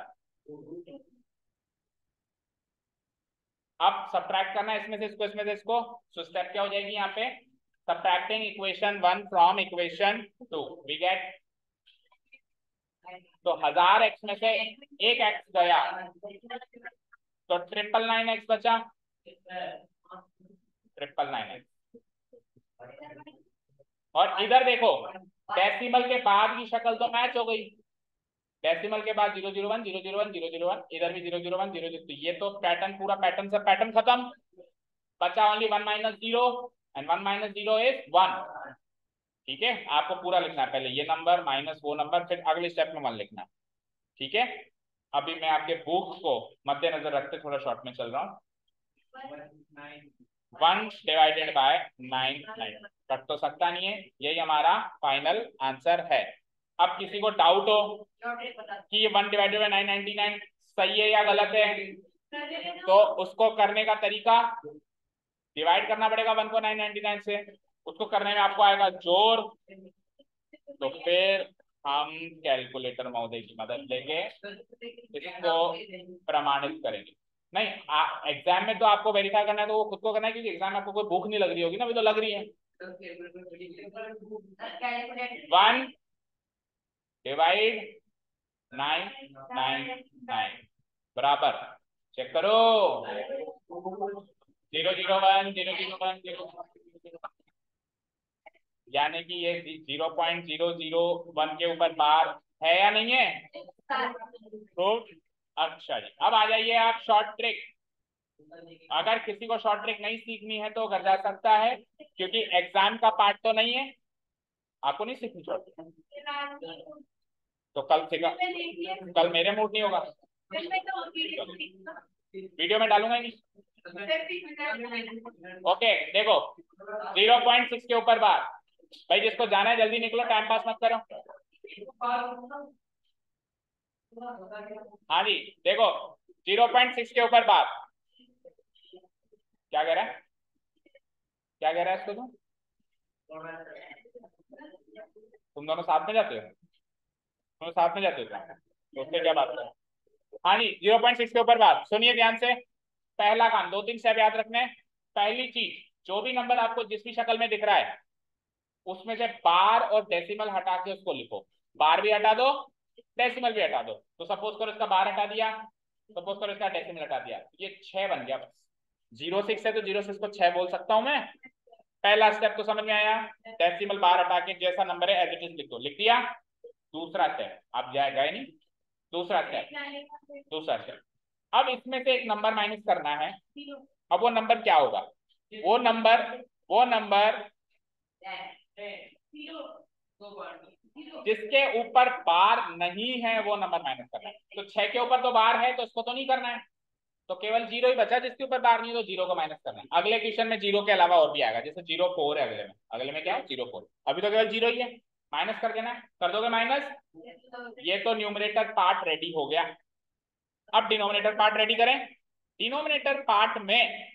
2। अब सब्ट्रैक्ट करना है इसमें से इसको, इसमें से इसको। सो स्टेप क्या हो जाएगी यहाँ पे, subtracting equation 1 from equation 2, we get, तो 1000x में से एक x गया तो 999x बचा, 999x। और इधर देखो डेसिमल के बाद की शक्ल तो मैच हो गई, डेसिमल के बाद 001 001 001, इधर भी 001 00, तो ये तो पैटर्न पूरा, पैटर्न से पैटर्न खत्म, बचा only 1 minus 0, and 1 minus 0 is 1। ठीक है, आपको पूरा लिखना है, पहले ये नंबर माइनस वो नंबर, फिर अगले स्टेप में 1 लिखना है। ठीक है, अभी मैं आपके बुक को मद्देनजर रखते थोड़ा शॉर्ट में चल रहा हूँ। 1 डिवाइडेड बाय 9 कट तो सकता नहीं है, यही हमारा फाइनल आंसर है। अब किसी को डाउट हो कि ये 1 डिवाइडेड बाय 999 सही है या गलत है, तो उसको करने का तरीका, डिवाइड करना पड़ेगा 1 को 999 से, उसको करने में आपको आएगा जोर, तो फिर हम कैलकुलेटर महोदय की मदद लेके इसको प्रमाणित करेंगे। नहीं, एग्जाम में तो आपको वेरीफाई करना है तो वो खुद को करना है, क्योंकि एग्जाम में आपको कोई भूख नहीं लग रही होगी ना, अभी तो लग रही है। 1 डिवाइड 999 बराबर, चेक करो, 001 001 0, यानी कि ये 0.001 के ऊपर बार है या नहीं है, तो अच्छा जी। अब आ जाइए आप शॉर्ट ट्रिक। अगर किसी को शॉर्ट ट्रिक नहीं सीखनी है तो कर जा सकता है, क्योंकि एग्जाम का पार्ट तो नहीं है, आपको नहीं सीखनी शॉर्ट ट्रिक, तो कल सीखा, कल मेरे मूड नहीं होगा, वीडियो में डालूंगा नहीं। ओके देखो 0.6 के ऊपर बार, भाई जिसको जाना है जल्दी निकलो, टाइम पास मत करो। हाँ जी देखो 0.6 के ऊपर बार, क्या कह रहा है, क्या कह रहा है इसको, तुम दोनों साथ में जाते हो, दोनों साथ में जाते हो क्या, तो उससे क्या बात है। हाँ जी 0.6 के ऊपर बात, सुनिए ध्यान से। पहला काम, 2-3 स्टेप याद रखने। पहली चीज, जो भी नंबर आपको जिस भी शक्ल में दिख रहा है उसमें से बार और डेसिमल हटा के उसको लिखो, बार भी हटा दो डेसिमल भी हटा दो। तो सपोज करो इसका बार हटा दिया, सपोज करो इसका डेसिमल हटा दिया, ये 6 बन गया बस। 06 है तो 06 को 6 बोल सकता हूं मैं। पहला स्टेप तो समझ में आया, डेसिमल बार हटा के जैसा नंबर है एज इट इज लिख दो, लिख दिया। दूसरा स्टेप, आप गए नहीं, दूसरा स्टेप, दूसरा स्टेप, अब इसमें से एक नंबर माइनस करना है। अब वो नंबर क्या होगा, वो नंबर जिसके ऊपर बार नहीं है वो नंबर माइनस करना है। तो 6 के ऊपर तो बार है तो इसको तो नहीं करना है, तो केवल जीरो ही बचा जिसके ऊपर बार नहीं, तो जीरो को माइनस करना है। अगले क्वेश्चन में जीरो के अलावा और भी आएगा, जैसे 0 4 है अगले में क्या है 0 4, अभी तो केवल जीरो ही है, माइनस कर देना है। कर दोगे माइनस, ये तो न्यूमरेटर पार्ट रेडी हो गया। अब डिनोमिनेटर पार्ट रेडी करें। डिनोमिनेटर पार्ट में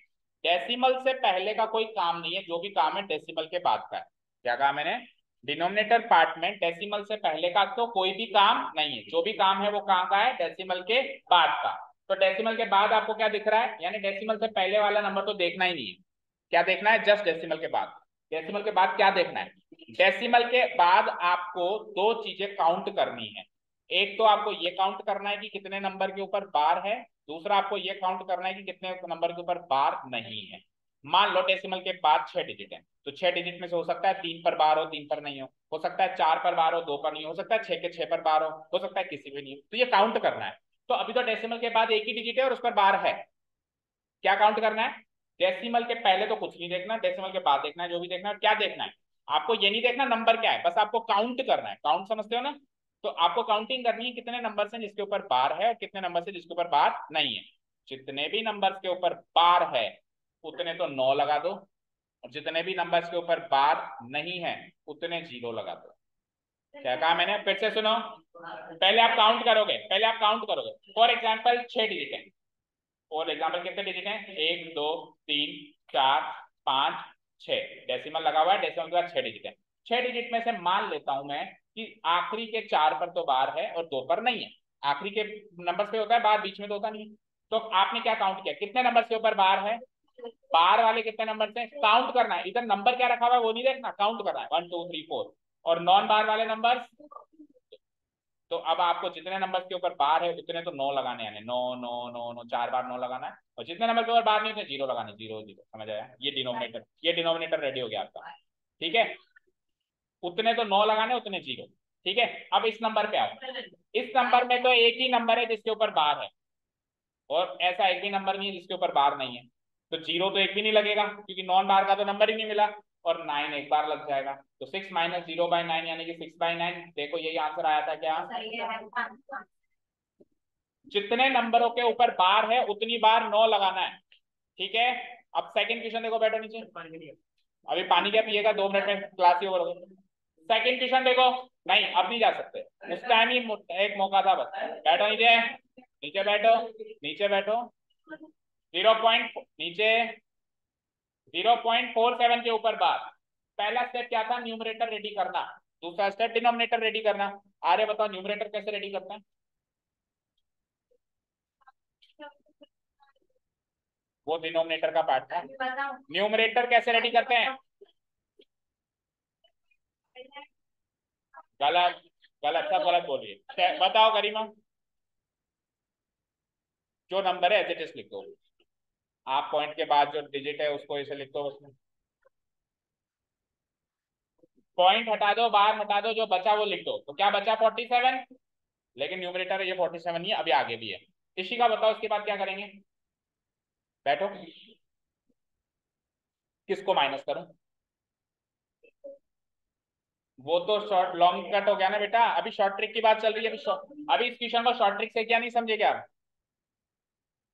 डेसिमल से पहले का कोई काम नहीं है, जो भी काम है डेसिमल के बाद का है। क्या कहा मैंने? डिनोमिनेटर पार्ट में डेसिमल से पहले का तो कोई भी काम नहीं है, जो भी काम है वो कहाँ का है, डेसिमल के बाद का। तो डेसिमल के बाद आपको क्या दिख रहा है, यानी डेसिमल से पहले वाला नंबर तो देखना ही नहीं है। क्या देखना है? जस्ट डेसिमल के बाद। डेसिमल के बाद क्या देखना है? डेसिमल के बाद आपको दो चीजें काउंट करनी है। एक तो आपको ये काउंट करना है कि कितने नंबर के ऊपर बार है, दूसरा आपको ये काउंट करना है कि कितने नंबर के ऊपर बार नहीं है। मान लो डेसिमल के बाद 6 डिजिट है, तो 6 डिजिट में से हो सकता है 3 पर बार हो, 3 पर नहीं हो सकता है 4 पर बार हो, 2 पर नहीं हो सकता है 6 के 6 पर बार हो सकता है किसी भी नहीं हो, तो ये काउंट करना है। तो अभी तो डेसिमल के बाद एक ही डिजिट है और उस पर बार है, क्या काउंट करना है? डेसिमल के पहले तो कुछ नहीं देखना, डेसिमल के बाद देखना है, जो भी देखना है। क्या देखना है आपको? ये नहीं देखना नंबर क्या है, बस आपको काउंट करना है। काउंट समझते हो ना? तो आपको काउंटिंग करनी है कितने नंबर से जिसके ऊपर बार है और कितने नंबर से जिसके ऊपर बार नहीं है। जितने भी नंबर के ऊपर बार है उतने तो 9 लगा दो, और जितने भी नंबर के ऊपर बार नहीं है उतने 0 लगा दो। क्या कहा मैंने? फिर से सुनो, पहले आप काउंट करोगे, पहले आप काउंट करोगे। फॉर एग्जाम्पल 6 डिजिट है, और एग्जाम्पल कितने डिजिट हैं? 1 2 3 4 5 6, डेसिमल लगा हुआ है, डेसिमल के बाद 6 डिजिट है। 6 डिजिट में से मान लेता हूं मैं कि आखिरी के 4 पर तो बार है और 2 पर नहीं है। आखिरी के नंबर पे होता है बार, बीच में तो होता नहीं है। तो आपने क्या काउंट किया, कितने नंबर के ऊपर बार है? बार वाले कितने नंबर से काउंट करना है, इधर नंबर क्या रखा हुआ है वो नहीं देखना, काउंट करना है 1 2 3 4। और नॉन बार वाले नंबर, तो अब आपको जितने नंबर के ऊपर बार है उतने तो 9 लगाने हैं, 9 9 9 9, 4 बार 9 लगाना है। और जितने नंबर के ऊपर बार नहीं उतने 0 लगाने, 0 0। समझ आया? ये डिनोमिनेटर रेडी हो गया आपका। ठीक है, उतने तो 9 लगाने, उतने 0। ठीक है, अब इस नंबर पे आओ। इस नंबर में तो एक ही नंबर है जिसके ऊपर बार है, और ऐसा एक भी नंबर नहीं है जिसके ऊपर बार नहीं है। तो 0 तो एक भी नहीं लगेगा क्योंकि नॉन बार का तो नंबर ही नहीं मिला। और 9 एक बार लग जाएगा, तो 6 माइनस 0/9 यानी कि 6/9। देखो यही आंसर आया था क्या? जितने नंबरों के ऊपर बार है उतनी बार 9 लगाना है। ठीक है, अब सेकंड क्वेश्चन देखो, बैठो नीचे। अभी पानी क्या पिएगा, 2 मिनट में क्लास ही ओवर हो गई। सेकंड क्वेश्चन देखो। नहीं अब नहीं जा सकते, उस टाइम ही एक मौका था बस। बैठो नीचे, नीचे बैठो, नीचे बैठो। 0 पॉइंट नीचे, 0.47 के ऊपर बार। पहला स्टेप क्या था? न्यूमरेटर रेडी करना। दूसरा स्टेप डिनोमिनेटर रेडी करना। आर्य बताओ न्यूमरेटर कैसे रेडी करते हैं? वो डिनोमिनेटर का पार्ट था। न्यूमरेटर कैसे रेडी करते हैं? गलत, गलत, सब गलत बोलिए। बताओ करीमा। जो नंबर है एज इट इज लिख दो। आप पॉइंट के बाद जो डिजिट है उसको ऐसे लिख दो उसमें। पॉइंट हटा दो, बार हटा दो, जो बचा वो लिख दो। तो क्या बचा? 47। लेकिन न्यूमरेटर ये 47 नहीं है, अभी आगे भी है। इशिका बताओ इसके बाद क्या करेंगे? बैठो। किसको माइनस करूं? वो तो शॉर्ट लॉन्ग कट हो गया ना बेटा, अभी शॉर्ट ट्रिक की बात चल रही है। अभी इस क्वेश्चन को शॉर्ट ट्रिक से क्या नहीं समझे क्या आप?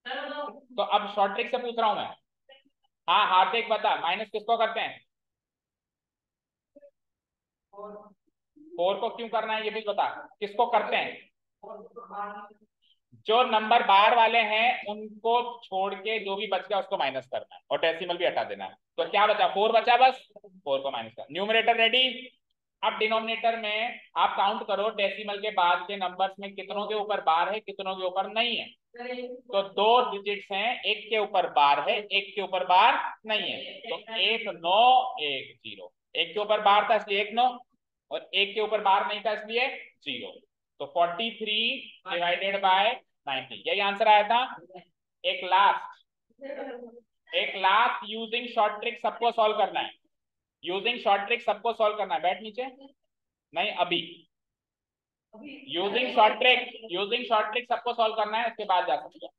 तो अब शॉर्ट ट्रिक से पूछ रहा हूं मैं। हाँ हार्दिक बता, माइनस किसको करते हैं? 4 को क्यों करना है ये भी बता, किसको करते हैं? जो नंबर बार वाले हैं उनको छोड़ के जो भी बच गया उसको माइनस करना है, और डेसिमल भी हटा देना है। तो क्या बचा? 4 बचा बस, 4 को माइनस कर। Numerator ready. अब डिनोमिनेटर में आप काउंट करो डेसिमल के बाद के नंबर्स में कितनों के ऊपर बार है, कितनों के ऊपर नहीं है। तो दो डिजिट्स हैं, एक के ऊपर बार है, एक के ऊपर बार नहीं है। तो 1 9 1 0। एक के ऊपर बार था इसलिए 1 9, और एक के ऊपर बार नहीं था इसलिए 0। तो 43 डिवाइडेड बाय 90, यही आंसर आया था। एक लास्ट, एक लास्ट यूजिंग शॉर्ट ट्रिक सबको सॉल्व करना है। यूजिंग शॉर्ट ट्रिक सबको सॉल्व करना है। बैठ नीचे। नहीं अभी यूजिंग शॉर्ट ट्रिक सबको सॉल्व करना है, उसके बाद जा सकते हैं।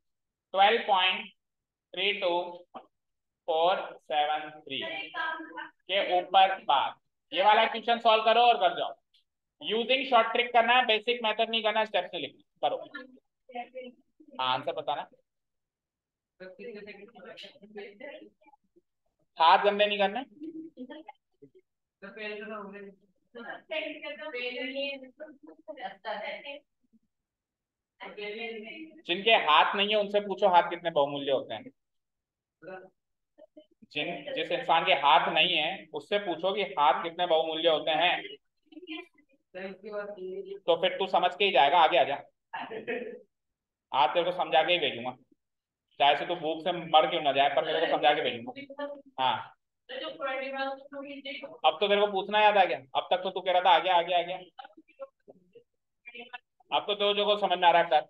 12.32473 के ऊपर बार, ये वाला क्वेश्चन सॉल्व करो और कर जाओ। यूजिंग शॉर्ट ट्रिक करना है, बेसिक मेथड नहीं करना, स्टेप्स नहीं लिखना। करो, आंसर बताना। हाथ गंदे नहीं करने। जिनके हाथ नहीं है उनसे पूछो हाथ कितने बहुमूल्य होते हैं। जिस इंसान के हाथ नहीं है उससे पूछो कि हाथ कितने बहुमूल्य होते हैं। तो फिर तू समझ के ही जाएगा, आगे आ जा। आज तेरे को समझा के ही भेजूंगा, चाहे से तू भूख से मर क्यों ना जाए, पर मेरे को समझा के भेजूंगा। हाँ, अब तो तेरे को पूछना याद आ गया। अब तक तो तू कह रहा था आगे आगे आगे। अब तो दो जगह समझ में आ रहा है सर।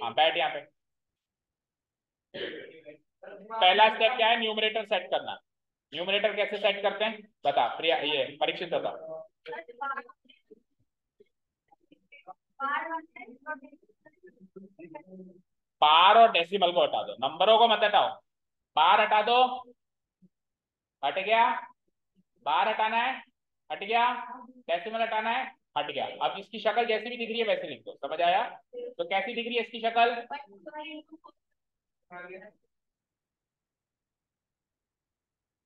हाँ बैठ यहाँ पे। पहला स्टेप क्या है, न्यूमरेटर सेट करना। न्यूमरेटर कैसे सेट करते हैं बता प्रिया, ये परीक्षित बता। बार और डेसिमल को हटा दो, नंबरों को मत हटाओ। बार हटा दो, हट गया। बार हटाना है, हट गया। डेसिमल हटाना है, हट गया। अब इसकी शक्ल जैसी भी दिख रही है वैसे लिख दो, समझ आया। तो कैसी दिख रही है इसकी शक्ल।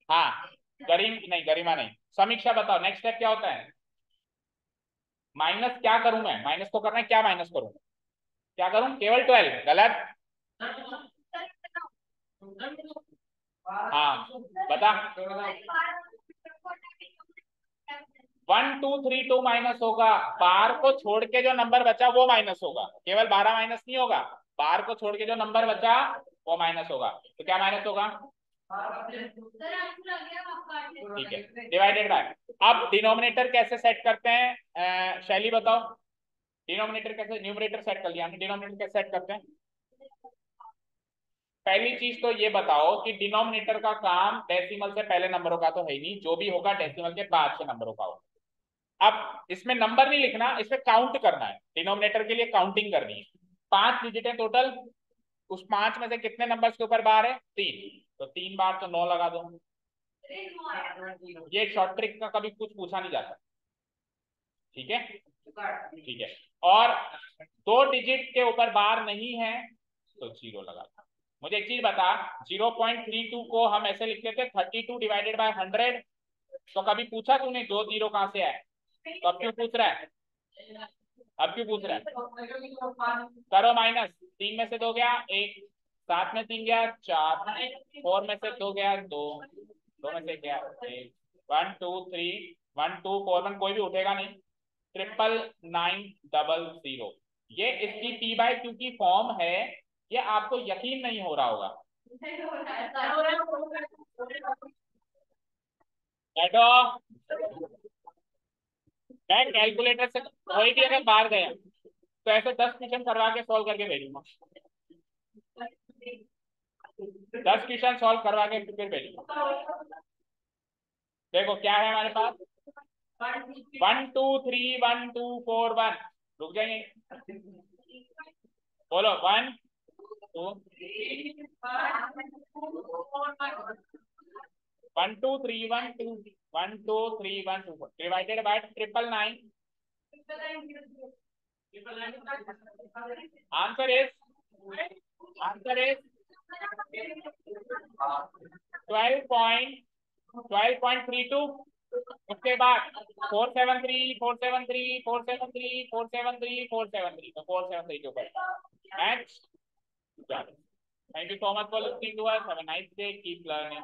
हाँ, गरिम नहीं, गरिमा नहीं। समीक्षा बताओ नेक्स्ट स्टेप क्या होता है। माइनस क्या करूं मैं, माइनस तो करना है, क्या माइनस करूं। क्या करूं, केवल 12, गलत। हाँ बता। 1 2 3 2 माइनस होगा। बार को छोड़ के जो नंबर बचा वो माइनस होगा, केवल 12 माइनस नहीं होगा। बार को छोड़ के जो नंबर बचा वो माइनस होगा। तो क्या माइनस होगा। ठीक है, डिवाइडेड बाय। अब डिनोमिनेटर कैसे सेट करते हैं, शैली बताओ। डिनोमिनेटर कैसे, न्यूमरेटर सेट कर लिया हमने, डिनोमिनेटर कैसे सेट करते हैं। पहली चीज तो ये बताओ कि डिनोमिनेटर का काम डेसिमल से पहले नंबरों का तो है ही नहीं, जो भी होगा डेसिमल के बाद से नंबरों का होगा। अब इसमें नंबर नहीं लिखना, इसमें काउंट करना है। डिनोमिनेटर के लिए काउंटिंग करनी है। 5 डिजिट है टोटल, उस 5 में से कितने नंबर्स के ऊपर बार है, 3। तो 3 बार तो 9 लगा दो। ये शॉर्ट ट्रिक का कभी कुछ पूछा नहीं जाता, ठीक है। ठीक है, और 2 डिजिट के ऊपर बार नहीं है तो 0 लगा। मुझे एक चीज बता, 0.32 को हम ऐसे लिखते थे 32 डिवाइडेड बाय 100। तो कभी पूछा तूने दो जीरो कहां से आए, तो अब क्यों पूछ रहा है। अब क्यों पूछ रहा है। करो माइनस, 3 में से 2 गया 1, 7 में 3 गया 4, 4 में से 2 गया 2, 2 में से गया 1, 1 2 3 1 2 4 1, कोई भी उठेगा नहीं। 99900। ये इसकी P/Q की फॉर्म है। ये आपको यकीन नहीं हो रहा होगा। बैठो। मैं कैलकुलेटर से कोई भी अगर बाहर गया तो ऐसे 10 क्वेश्चन करवा के सॉल्व करके भेजूंगा। 10 क्वेश्चन सॉल्व करवा के फिर भेजूंगा। देखो क्या है हमारे पास, 1 2 3 1 2 4 1। रुक जाएंगे, बोलो 1 2 1 2 1 2 3 1 2 4 divided by 999। Answer is, answer is 12.32। उसके बाद 473 473 473 473 473, तो 473 के ऊपर next. Thank you so much for listening to us, have a nice day, keep learning.